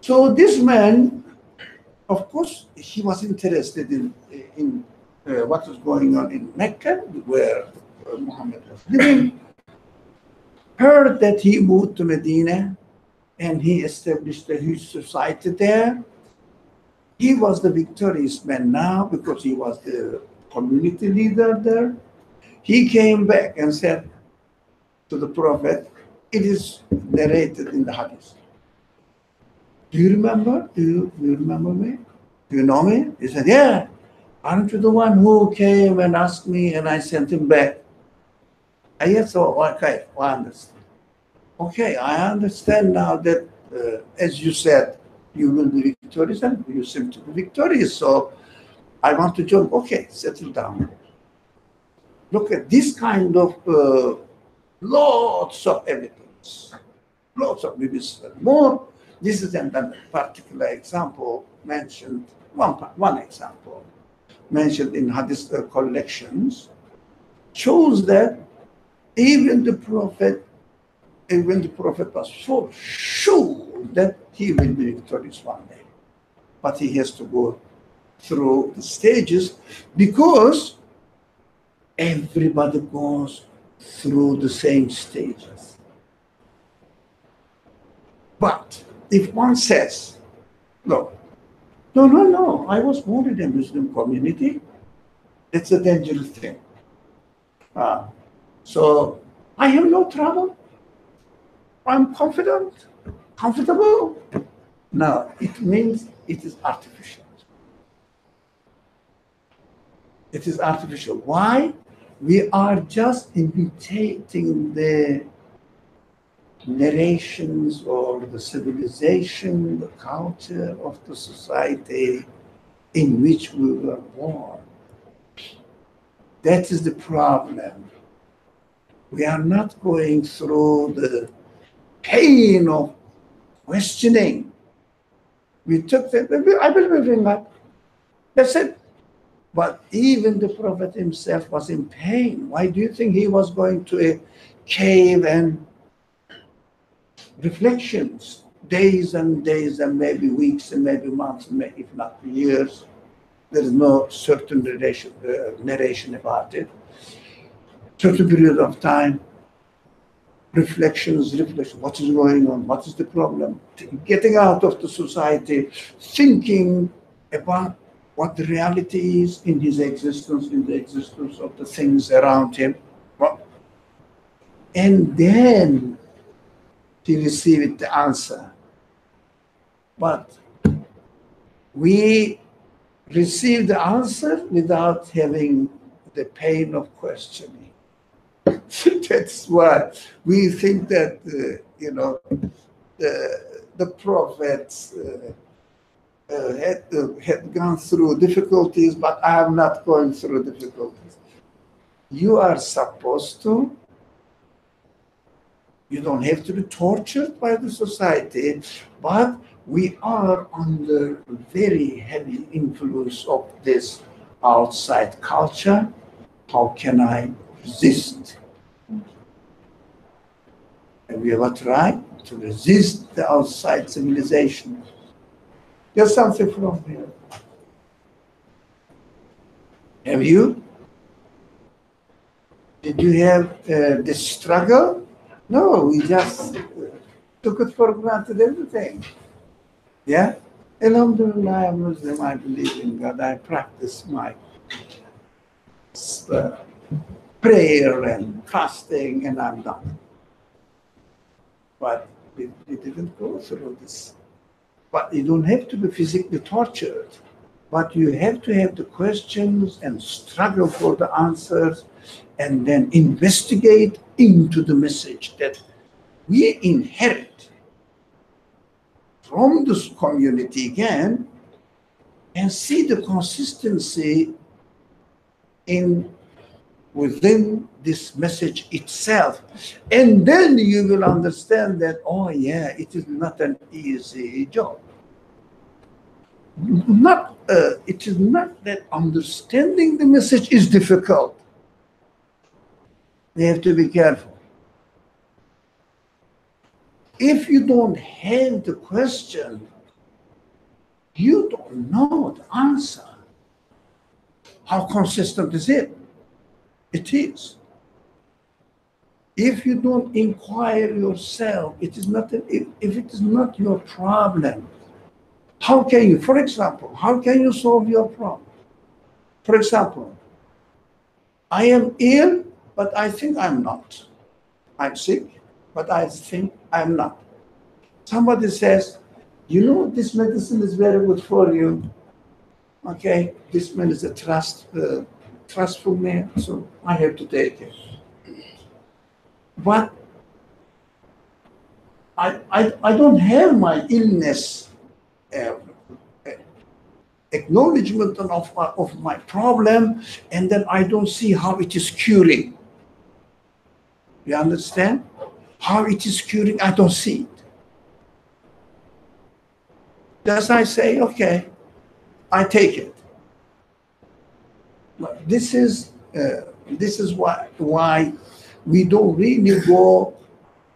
So this man, of course, he was interested in what was going on in Mecca, where Muhammad was living. Heard that he moved to Medina and he established a huge society there. He was the victorious man now because he was the community leader there. He came back and said to the Prophet, it is narrated in the Hadith. Do you remember? Do you remember me? Do you know me? He said, yeah. Aren't you the one who came and asked me and I sent him back? I said, so, okay, I understand. Okay, I understand now that, as you said, you will be victorious and you seem to be victorious. So I want to join. Okay, settle down. Look at this kind of lots of evidence, lots of maybe more. This is a particular example mentioned, one example mentioned in Hadith collections, shows that even the Prophet was so sure that he will be victorious one day. But he has to go through the stages because everybody goes through the same stages. But if one says, no, I was born in a Muslim community, it's a dangerous thing. So I have no trouble. I'm confident, comfortable. No, it means it is artificial. It is artificial. Why? We are just imitating the narrations or the civilization, the culture of the society in which we were born. That is the problem. We are not going through the pain of questioning. We took that, I believe in God. That's it. But even the Prophet himself was in pain. Why do you think he was going to a cave and reflections, days and days and maybe weeks and maybe months, if not years? There is no certain narration about it. Certain period of time, reflections, what is going on, what is the problem, getting out of the society, thinking about what the reality is in his existence, in the existence of the things around him. And then he received the answer. But we receive the answer without having the pain of questioning. That's why we think that, the prophets had gone through difficulties, but I am not going through difficulties. You are supposed to. You don't have to be tortured by the society, but we are under very heavy influence of this outside culture. How can I resist? And we have tried to resist the outside civilization. There's something from here. Have you? Did you have this struggle? No, we just took it for granted, everything. Yeah? Alhamdulillah, I'm Muslim, I believe in God, I practice my prayer and fasting, and I'm done. But we didn't go through this. But you don't have to be physically tortured, but you have to have the questions and struggle for the answers and then investigate into the message that we inherit from this community again and see the consistency within this message itself. And then you will understand that, oh yeah, it is not an easy job. It is not that understanding the message is difficult. You have to be careful. If you don't have the question, You don't know the answer. How consistent is it? It is. If you don't inquire yourself, it is not. If it is not your problem, how can you? For example, how can you solve your problem? For example, I am ill, but I think I'm not. I'm sick, but I think I'm not. Somebody says, you know, this medicine is very good for you. Okay, this man is a trustful man, so I have to take it. But I don't have my illness uh, acknowledgement of my problem, and then I don't see how it is curing. You understand? How it is curing, I don't see it. Thus I say, okay, I take it. But this is why we don't really go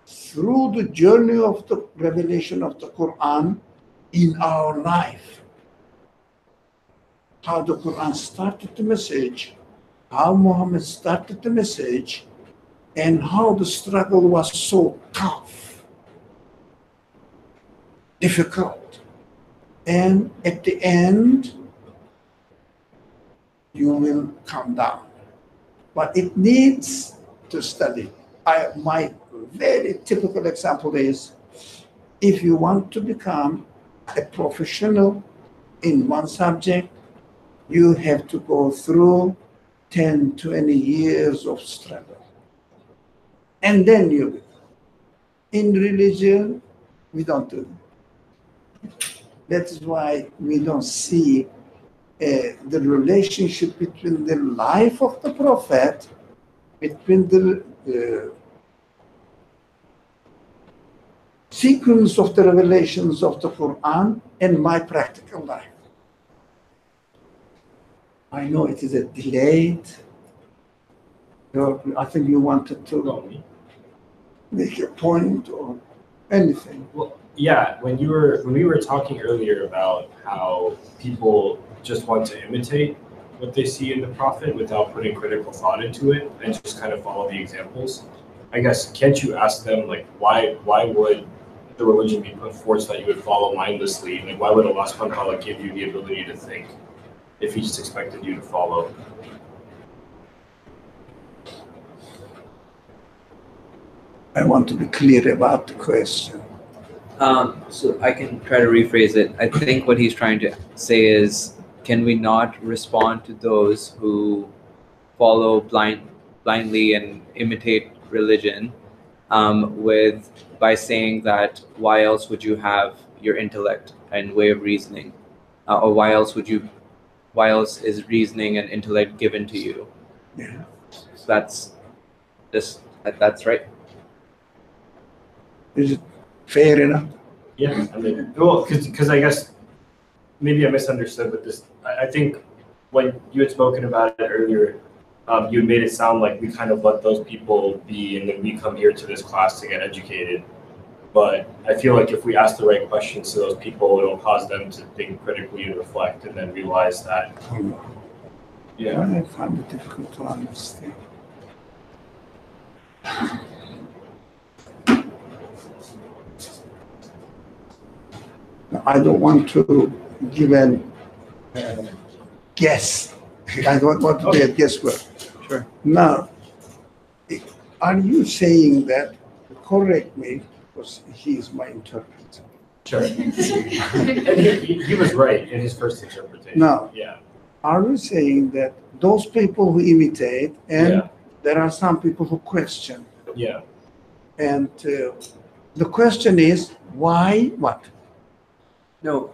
through the journey of the revelation of the Quran in our life. How the Quran started the message, how Muhammad started the message, and how the struggle was so tough, difficult. And at the end, you will come down. But it needs to study. My very typical example is, if you want to become a professional in one subject, you have to go through 10, 20 years of struggle. And then you become. In religion, we don't do that. That's why we don't see the relationship between the life of the Prophet, between the sequence of the revelations of the Quran and my practical life. I know it is a delayed. I think you wanted to make a point or anything. Well, yeah, when we were talking earlier about how people just want to imitate what they see in the Prophet without putting critical thought into it and just kind of follow the examples, I guess, can't you ask them, like, why would the religion be put forth so that you would follow mindlessly? Like, why would Allah subhanahu wa ta'ala give you the ability to think if he just expected you to follow? I want to be clear about the question. So I can try to rephrase it. I think what he's trying to say is, can we not respond to those who follow blindly and imitate religion by saying that why else would you have your intellect and way of reasoning, or why else is reasoning and intellect given to you? Yeah. So that's right. Is it fair enough? Yeah, I mean, well, because I guess maybe I misunderstood, but I think when you had spoken about it earlier, you had made it sound like we kind of let those people be, and then we come here to this class to get educated. But I feel like if we ask the right questions to those people, it'll cause them to think critically and reflect, and then realize that. Yeah, I find it difficult to understand. I don't want to give a guess. I don't want to be a guesswork. Sure. Now, are you saying that, correct me, because he is my interpreter. Sure. And he was right in his first interpretation. Now, yeah. Are you saying that those people who imitate, and there are some people who question? Yeah. And the question is, why, what? No,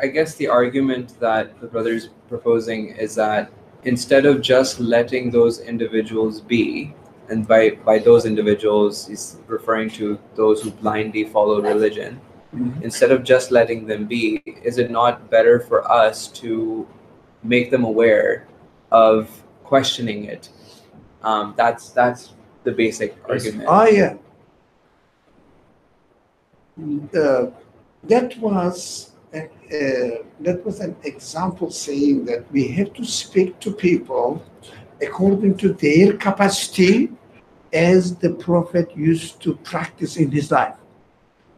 I guess the argument that the brother is proposing is that instead of just letting those individuals be, and by those individuals, he's referring to those who blindly follow religion, instead of just letting them be, is it not better for us to make them aware of questioning it? That's the basic argument. Oh, yeah. That was that was an example saying that we have to speak to people according to their capacity as the Prophet used to practice in his life.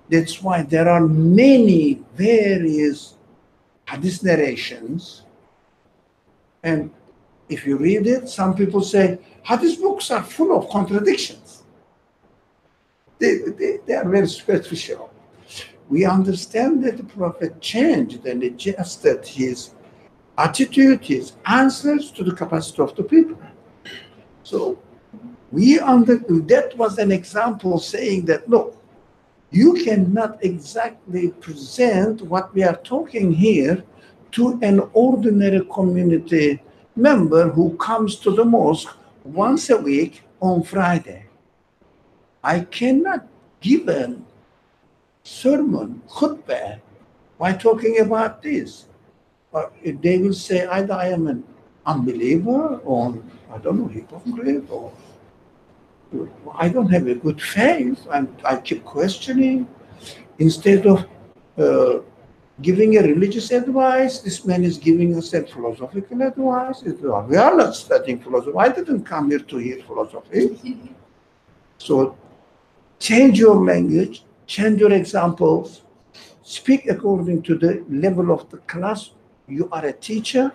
That's why there are many various hadith narrations. And if you read it, some people say, hadith books are full of contradictions. They are very superficial. We understand that the Prophet changed and adjusted his attitude, his answers to the capacity of the people. So that was an example saying that, look, you cannot exactly present what we are talking here to an ordinary community member who comes to the mosque once a week on Friday. I cannot give a sermon, khutbah, by talking about this. Or they will say either I am an unbeliever or, I don't know, hypocrite, or I don't have a good faith, and I keep questioning. Instead of giving a religious advice, this man is giving us a philosophical advice. We are not studying philosophy. I didn't come here to hear philosophy. So change your language, change your examples, speak according to the level of the class. You are a teacher,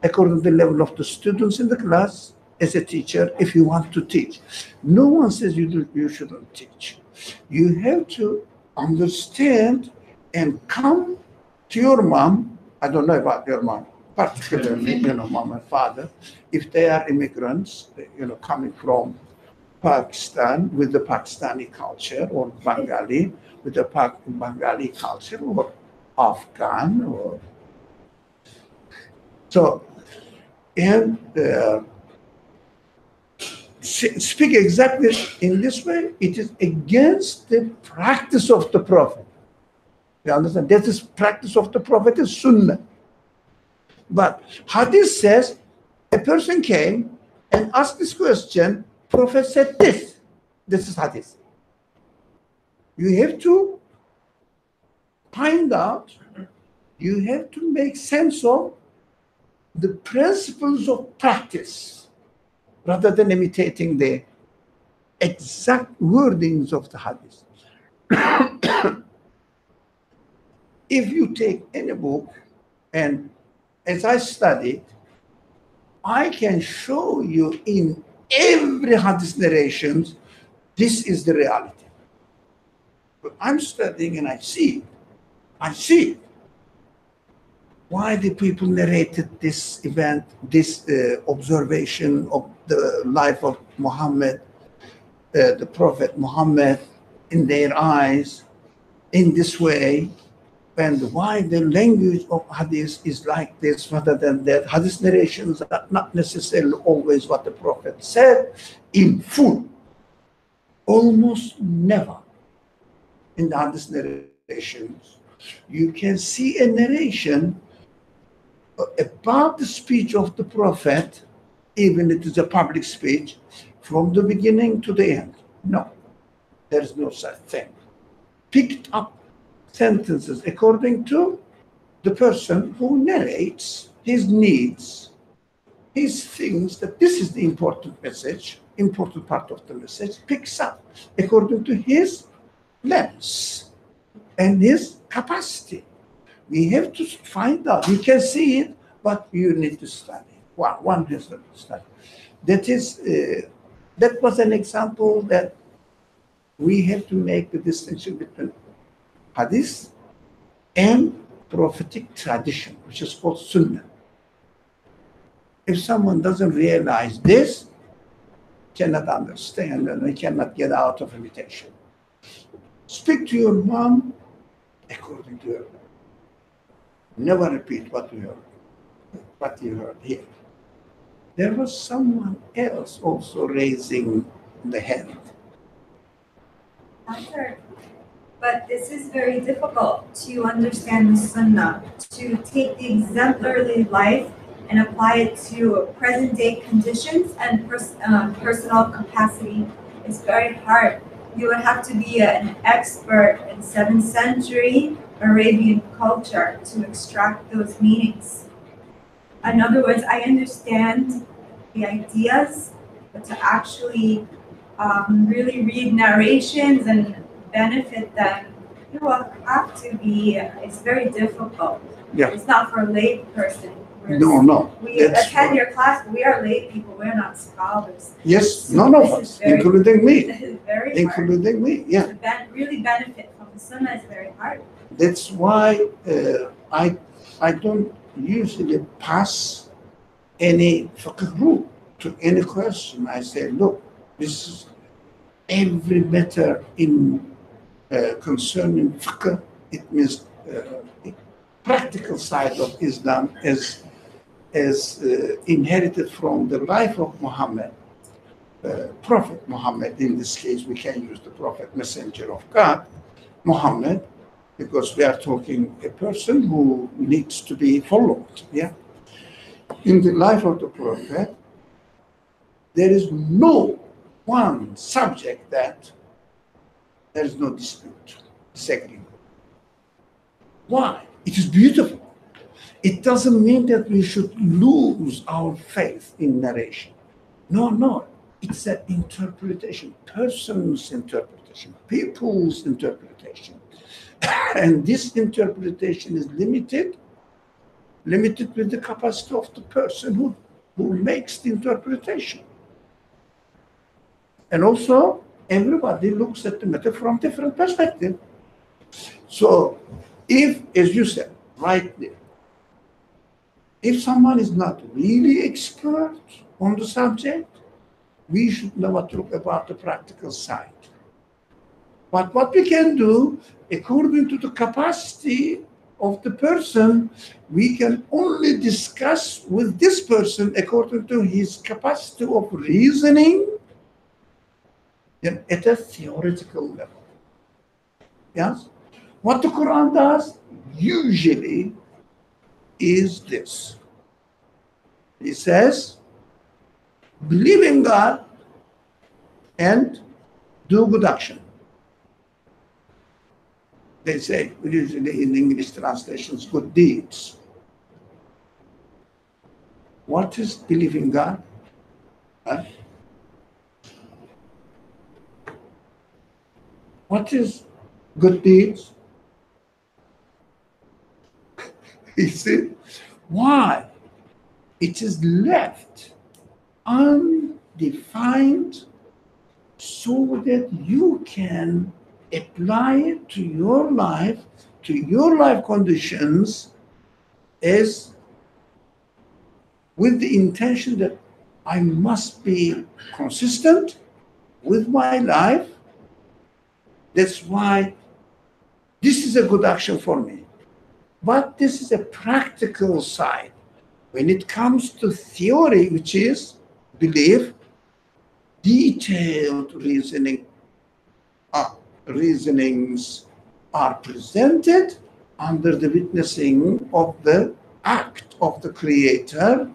according to the level of the students in the class. As a teacher, if you want to teach, no one says you shouldn't teach. You have to understand and come to your mom. I don't know about your mom, particularly, mom and father, if they are immigrants, coming from Pakistan with the Pakistani culture, or Bengali with the Bengali culture, or Afghan, or so, and speak exactly in this way. It is against the practice of the Prophet. You understand? That is practice of the Prophet is Sunnah. But Hadith says a person came and asked this question. Prophet said this. This is Hadith. You have to find out. You have to make sense of the principles of practice, rather than imitating the exact wordings of the hadith. If you take any book, and as I studied, I can show you in every hadith narrations, this is the reality. But I'm studying and I see it. Why the people narrated this event, this observation of the life of Muhammad, the Prophet Muhammad, in their eyes, in this way, and why the language of hadith is like this rather than that. Hadith narrations are not necessarily always what the Prophet said in full. Almost never in the hadith narrations. You can see a narration about the speech of the Prophet, even it is a public speech, from the beginning to the end. No, there is no such thing. Picked up sentences according to the person who narrates his needs, his things, that this is the important message, important part of the message, picks up according to his lens and his capacity. We have to find out. You can see it, but you need to study. One has to study. That was an example that we have to make the distinction between hadith and prophetic tradition, which is called sunnah. If someone doesn't realize this, cannot understand and they cannot get out of imitation. Speak to your mom according to your mom. Never repeat what you heard here. There was someone else also raising the hand. Doctor, but this is very difficult to understand the Sunnah, to take the exemplary life and apply it to present-day conditions and personal capacity. It's very hard. You would have to be an expert in 7th century Arabian culture to extract those meanings. In other words, I understand the ideas, but to actually really read narrations and benefit them, you will have to be, it's very difficult. Yeah. It's not for a lay person. No. We attend your class, but we are lay people, we're not scholars. Yes, So none of this us, is very- including me. This is very hard. Including me, yeah. To really benefit from the sunnah is very hard. That's why I don't usually pass any fiqh group to any question. I say, look, this is every matter in concerning fiqh. It means practical side of Islam is inherited from the life of Muhammad, Prophet Muhammad. In this case, we can use the Prophet, Messenger of God, Muhammad, because we are talking a person who needs to be followed. Yeah. In the life of the Prophet, there is no one subject that there is no dispute, disagreement. Why? It is beautiful. It doesn't mean that we should lose our faith in narration. No. It's an interpretation, person's interpretation, people's interpretation. And this interpretation is limited with the capacity of the person who makes the interpretation. And also, everybody looks at the matter from different perspective. So, if, as you said, rightly, if someone is not really expert on the subject, we should never talk about the practical side. But what we can do, according to the capacity of the person, we can only discuss with this person according to his capacity of reasoning at a theoretical level. Yes? What the Quran does usually is this. It says, believe in God and do good action. They say, usually in English translations, good deeds. What is believe in God? Huh? What is good deeds? You see? Why? It is left undefined so that you can apply it to your life conditions, as with the intention that I must be consistent with my life. That's why this is a good action for me. But this is a practical side. When it comes to theory, which is belief, detailed reasonings are presented under the witnessing of the act of the Creator.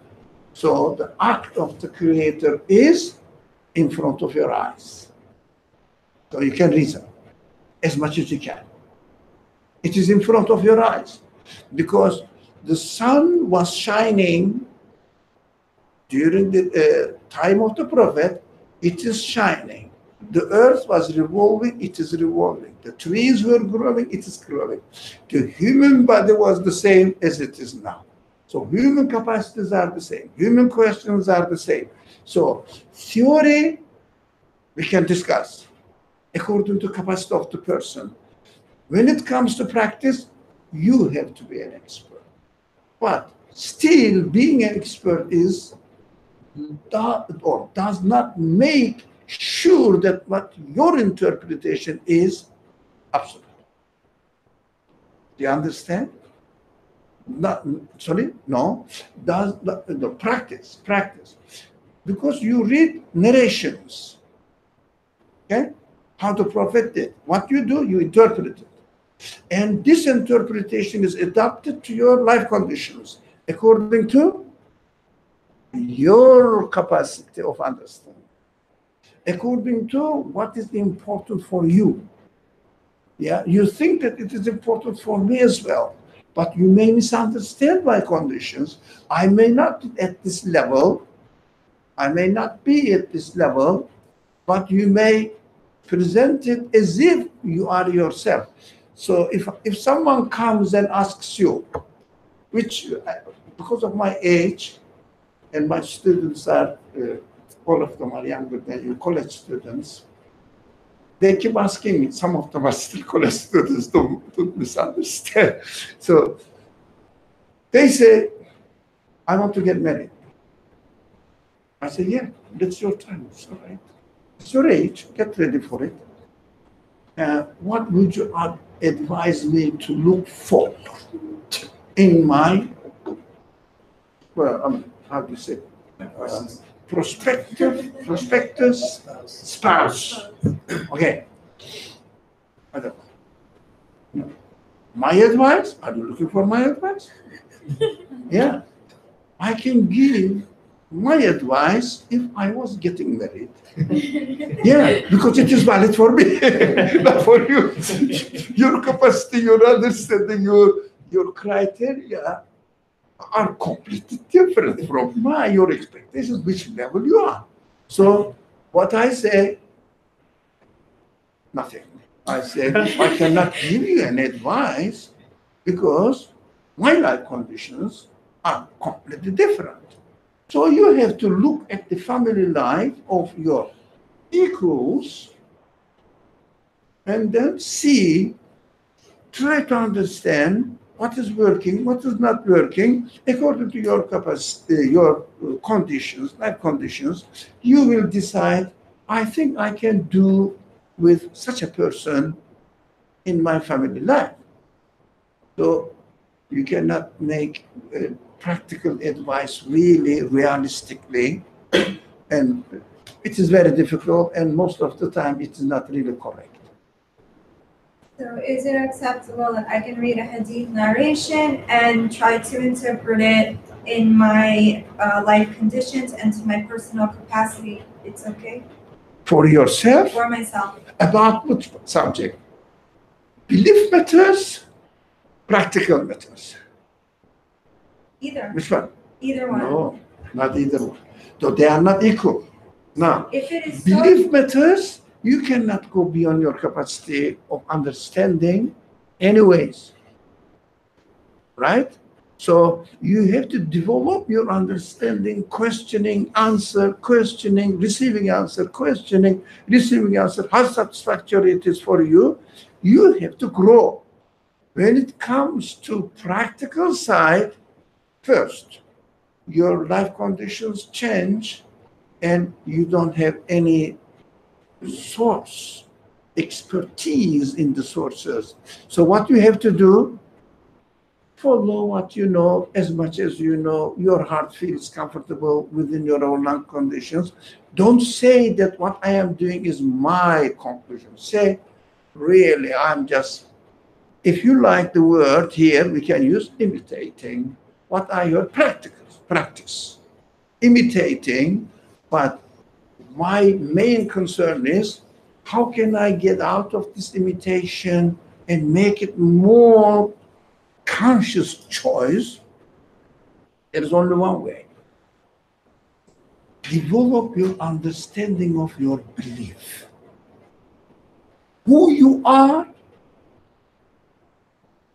So the act of the Creator is in front of your eyes. So you can reason as much as you can. It is in front of your eyes because the sun was shining during the time of the Prophet. It is shining. The earth was revolving, it is revolving. The trees were growing, it is growing. The human body was the same as it is now. So human capacities are the same. Human questions are the same. So theory, we can discuss according to capacity of the person. When it comes to practice, you have to be an expert. But still, being an expert does not make sure that what your interpretation is absolute. Do you understand? Practice. Because you read narrations, okay? How the Prophet did. What you do, you interpret it. And this interpretation is adapted to your life conditions according to your capacity of understanding, according to what is important for you. Yeah, you think that it is important for me as well, but you may misunderstand my conditions. I may not at this level, I may not be at this level, but you may present it as if you are yourself. So if someone comes and asks you, which because of my age, and my students are, all of them are younger than you, college students, they keep asking me, some of them are still college students, don't misunderstand. So they say, I want to get married. I say, yeah, that's your time, it's all right. It's your age, get ready for it. What would you advise me to look for in my, well, how do you say, prospective spouse? Okay. I don't know. My advice? Are you looking for my advice? Yeah. I can give my advice if I was getting married. Yeah, because it is valid for me, not for you. Your capacity, your understanding, your criteria are completely different from your expectations, which level you are. So what I say, nothing. I say, I cannot give you an advice because my life conditions are completely different. So you have to look at the family life of your equals and then see, try to understand what is working, what is not working, according to your capacity, your conditions, life conditions. You will decide, I think I can do with such a person in my family life. So you cannot make practical advice really realistically, and it is very difficult, and most of the time it is not really correct. So is it acceptable that I can read a hadith narration and try to interpret it in my life conditions and to my personal capacity? It's okay? For yourself? For myself. About which subject? Belief matters, practical matters. Either. Which one? Either one. No, not either one. So they are not equal. Now, if it is belief matters, you cannot go beyond your capacity of understanding anyways. Right? So you have to develop your understanding, questioning, answer, questioning, receiving answer, questioning, receiving answer, how satisfactory it is for you. You have to grow. When it comes to practical side, first, your life conditions change and you don't have any source, expertise in the sources. So what you have to do, follow what you know as much as you know. Your heart feels comfortable within your own life conditions. Don't say that what I am doing is my conclusion. Say, really, I'm just, if you like the word here, we can use imitating. What are your practice? Imitating, but my main concern is, how can I get out of this imitation and make it more conscious choice? There is only one way. Develop your understanding of your belief. Who you are,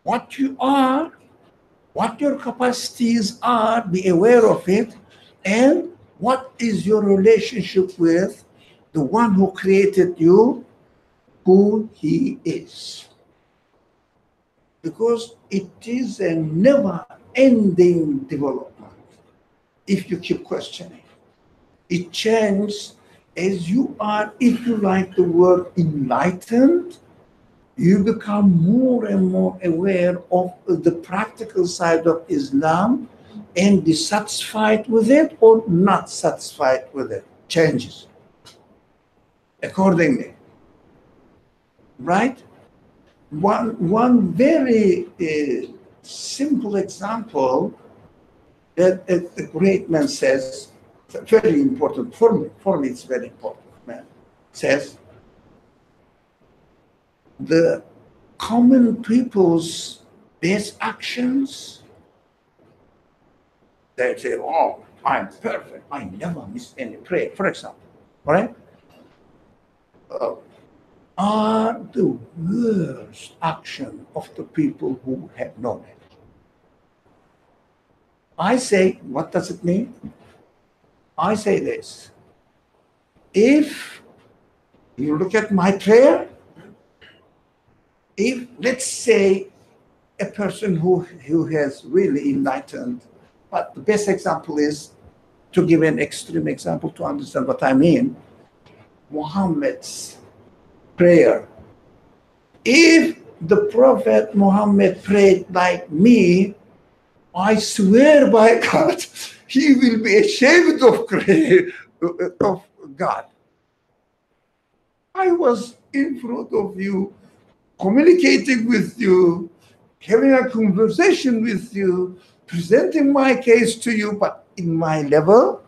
what you are, what your capacities are, be aware of it, and what is your relationship with the one who created you, who he is. Because it is a never-ending development if you keep questioning. It changes as you are, if you like the word enlightened, you become more and more aware of the practical side of Islam and be satisfied with it or not satisfied with it. Changes accordingly. Right? One very simple example that a great man says, very important for me it's very important, man, says, the common people's best actions, they say, oh, I'm perfect. I never miss any prayer, for example. Right? Are the worst action of the people who have knowledge. I say, what does it mean? I say this. If you look at my prayer, if, let's say, a person who has really enlightened, but the best example is, to give an extreme example to understand what I mean, Muhammad's prayer. If the Prophet Muhammad prayed like me, I swear by God, he will be ashamed of God. I was in front of you, communicating with you, having a conversation with you, presenting my case to you, but in my level,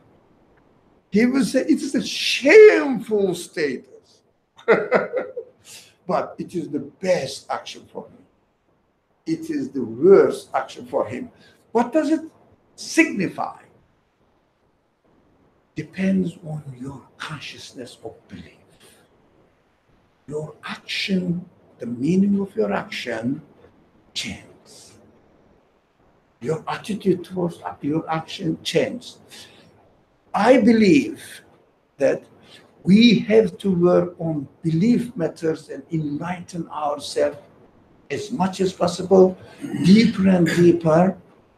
he will say it is a shameful status. But it is the best action for him. It is the worst action for him. What does it signify? Depends on your consciousness of belief. Your action, the meaning of your action changes. Your attitude towards your action changes. I believe that we have to work on belief matters and enlighten ourselves as much as possible, deeper and deeper,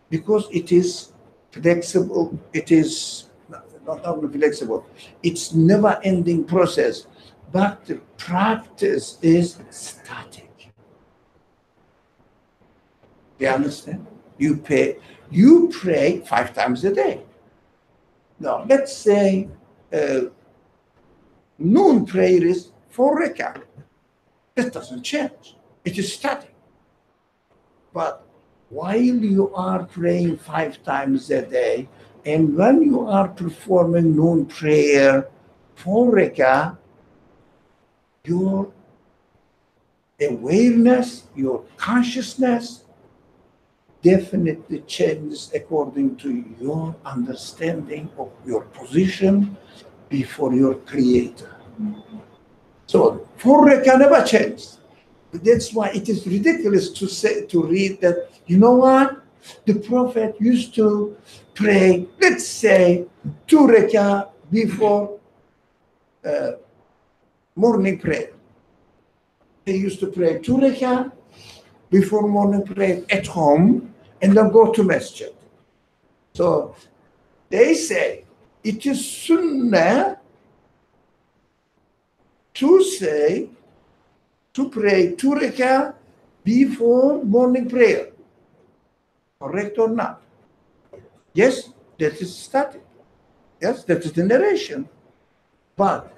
because it is flexible, it is not only flexible, it's never-ending process, but the practice is static. You understand? You pray 5 times a day. Now, let's say noon prayer is 4 rak'ah. That doesn't change. It is static. But while you are praying 5 times a day, and when you are performing noon prayer 4 rak'ah, your awareness, your consciousness definitely changes according to your understanding of your position before your Creator. So 4 rak'ah never changes. That's why it is ridiculous to read that, you know what? The Prophet used to pray, let's say, 2 rak'ah before morning prayer. He used to pray 2 rak'ah before morning prayer at home and then go to masjid. So they say it is sunnah to pray 2 rak'ah before morning prayer. Correct or not? Yes, that is static. Yes, that is the narration. But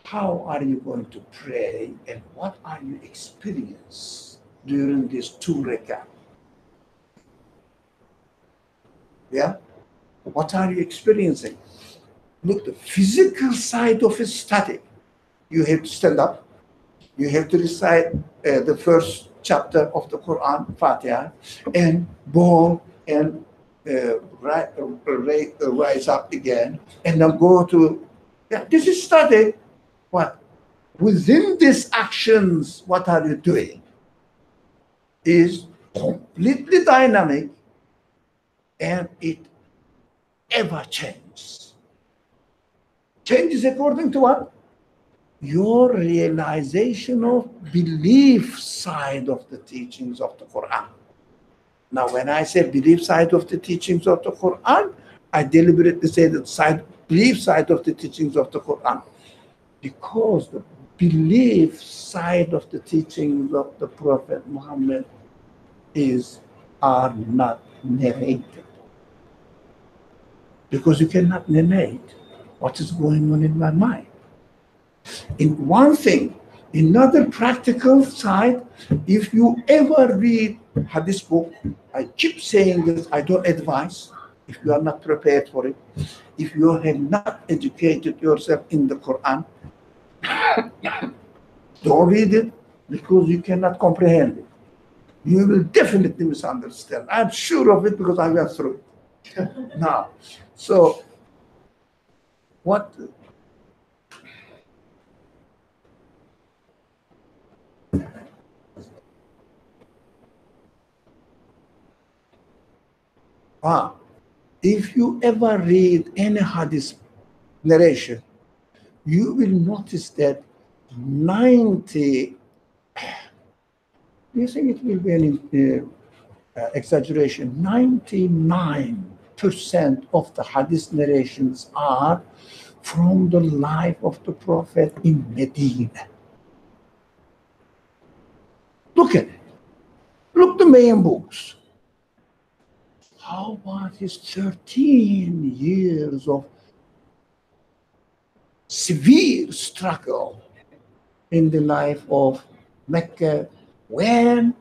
how are you going to pray and what are you experiencing during this 2 rak'ah? Yeah? What are you experiencing? Look, the physical side of it is static. You have to stand up. You have to recite the first chapter of the Quran, Fatiha, and bow and rise up again, and then go to, yeah, this is static. What? Within these actions, what are you doing? Is completely dynamic, and it ever changes. Changes according to what? Your realization of belief side of the teachings of the Quran. Now, when I say belief side of the teachings of the Quran, I deliberately say the belief side of the teachings of the Quran, because the belief side of the teachings of the Prophet Muhammad are not narrated. Because you cannot narrate what is going on in my mind. In one thing, another practical side, if you ever read Hadith book, I keep saying this, I don't advise if you are not prepared for it. If you have not educated yourself in the Quran, don't read it. because you cannot comprehend it. You will definitely misunderstand. I'm sure of it because I went through it. Now, so what? If you ever read any hadith narration, you will notice that 90, you think it will be an exaggeration, 99% of the hadith narrations are from the life of the Prophet in Medina. Look at it. Look the main books. How about his 13 years of severe struggle in the life of Mecca when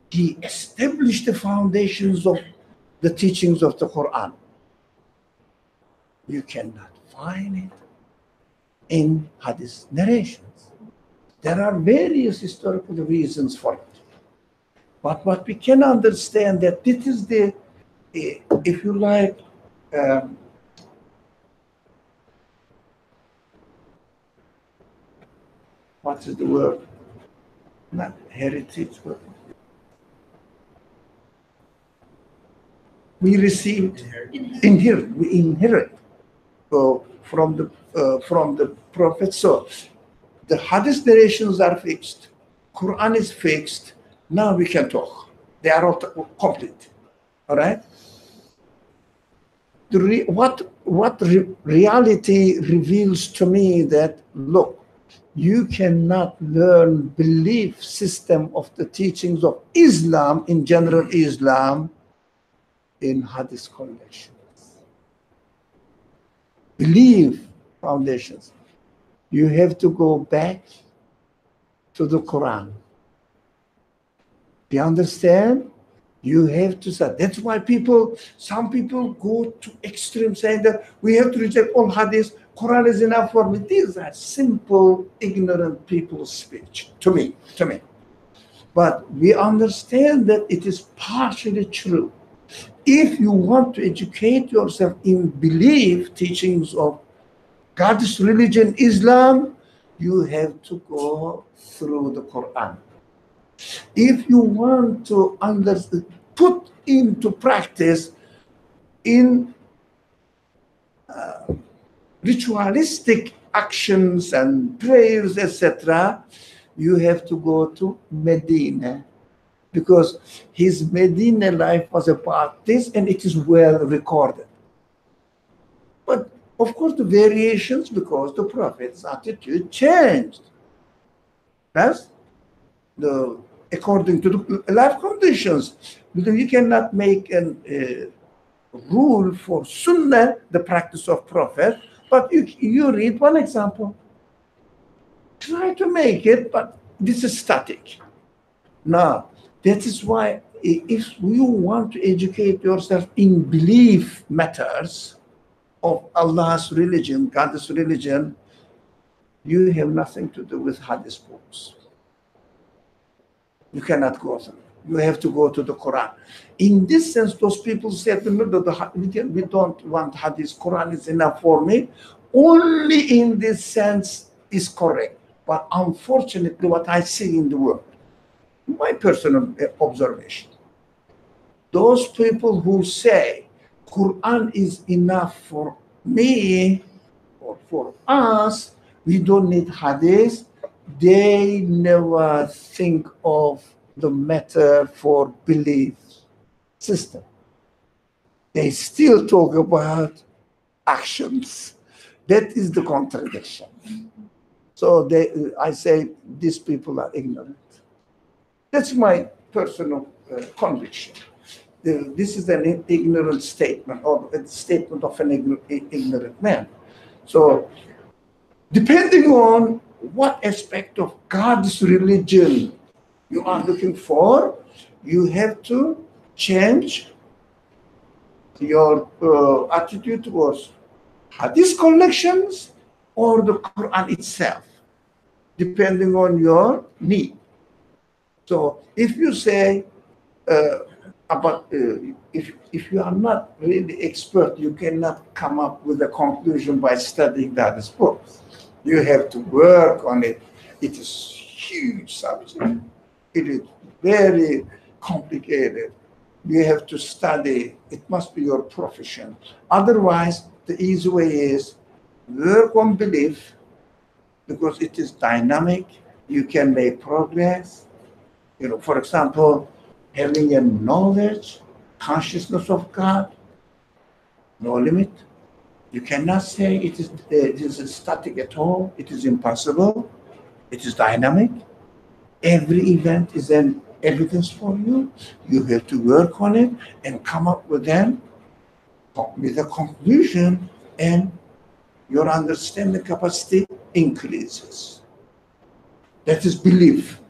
he established the foundations of the teachings of the Quran? You cannot find it in hadith narrations. There are various historical reasons for it. But what we can understand that this is the, if you like, what is the word? Not heritage, but we received, inherit, we inherit from the Prophet. So the hadith narrations are fixed, Quran is fixed. Now we can talk. They are all complete. All right. Reality reveals to me that, look, you cannot learn belief system of the teachings of Islam, in general Islam, in hadith collections. Belief foundations. You have to go back to the Quran. Do you understand? You have to say. That's why some people go to extreme saying that we have to reject all hadith. Quran is enough for me. These are simple, ignorant people's speech to me. But we understand that it is partially true. If you want to educate yourself in belief teachings of God's religion, Islam, you have to go through the Quran. If you want to put into practice in ritualistic actions and prayers, etc., you have to go to Medina, because his Medina life was about this, and it is well recorded. But of course, the variations, because the Prophet's attitude changed. That's according to the life conditions. Because you cannot make a rule for Sunnah, the practice of Prophet, but you read one example. Try to make it, but this is static. Now, that is why if you want to educate yourself in belief matters of Allah's religion, God's religion, you have nothing to do with hadith books. You cannot go there. You have to go to the Quran. In this sense, those people said, we don't want hadith, Quran is enough for me. Only in this sense is correct. But unfortunately, what I see in the world, my personal observation, those people who say Quran is enough for me or for us, we don't need hadith, they never think of the matter for belief system. They still talk about actions. That is the contradiction. So I say these people are ignorant. That's my personal conviction. This is an ignorant statement, or a statement of an ignorant man. So depending on what aspect of God's religion you are looking for, you have to change your attitude towards hadith collections or the Quran itself, depending on your need. So if you say if you are not really expert, you cannot come up with a conclusion by studying that book. You have to work on it. It is huge subject. It is very complicated. You have to study. It must be your profession. Otherwise, the easy way is work on belief, because it is dynamic. You can make progress. For example, having a knowledge, consciousness of God, no limit. You cannot say it is static at all. It is impossible. It is dynamic. Every event is an evidence for you. You have to work on it and come up with a conclusion, and your understanding capacity increases. That is belief.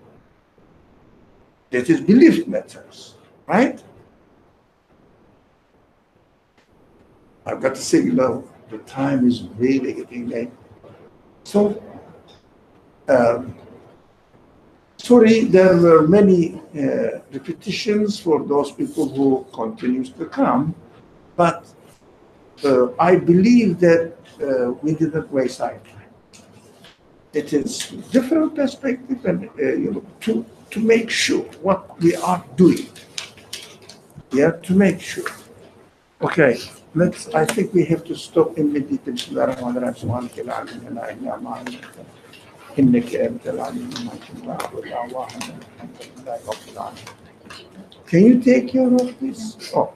That is belief matters, right? I've got to signal the time is really getting late. So, sorry, there were many repetitions for those people who continues to come, but I believe that we didn't waste our time. It is different perspective, and to make sure what we are doing. Yeah, to make sure. Okay, I think we have to stop immediately. Can you take care of this? Oh.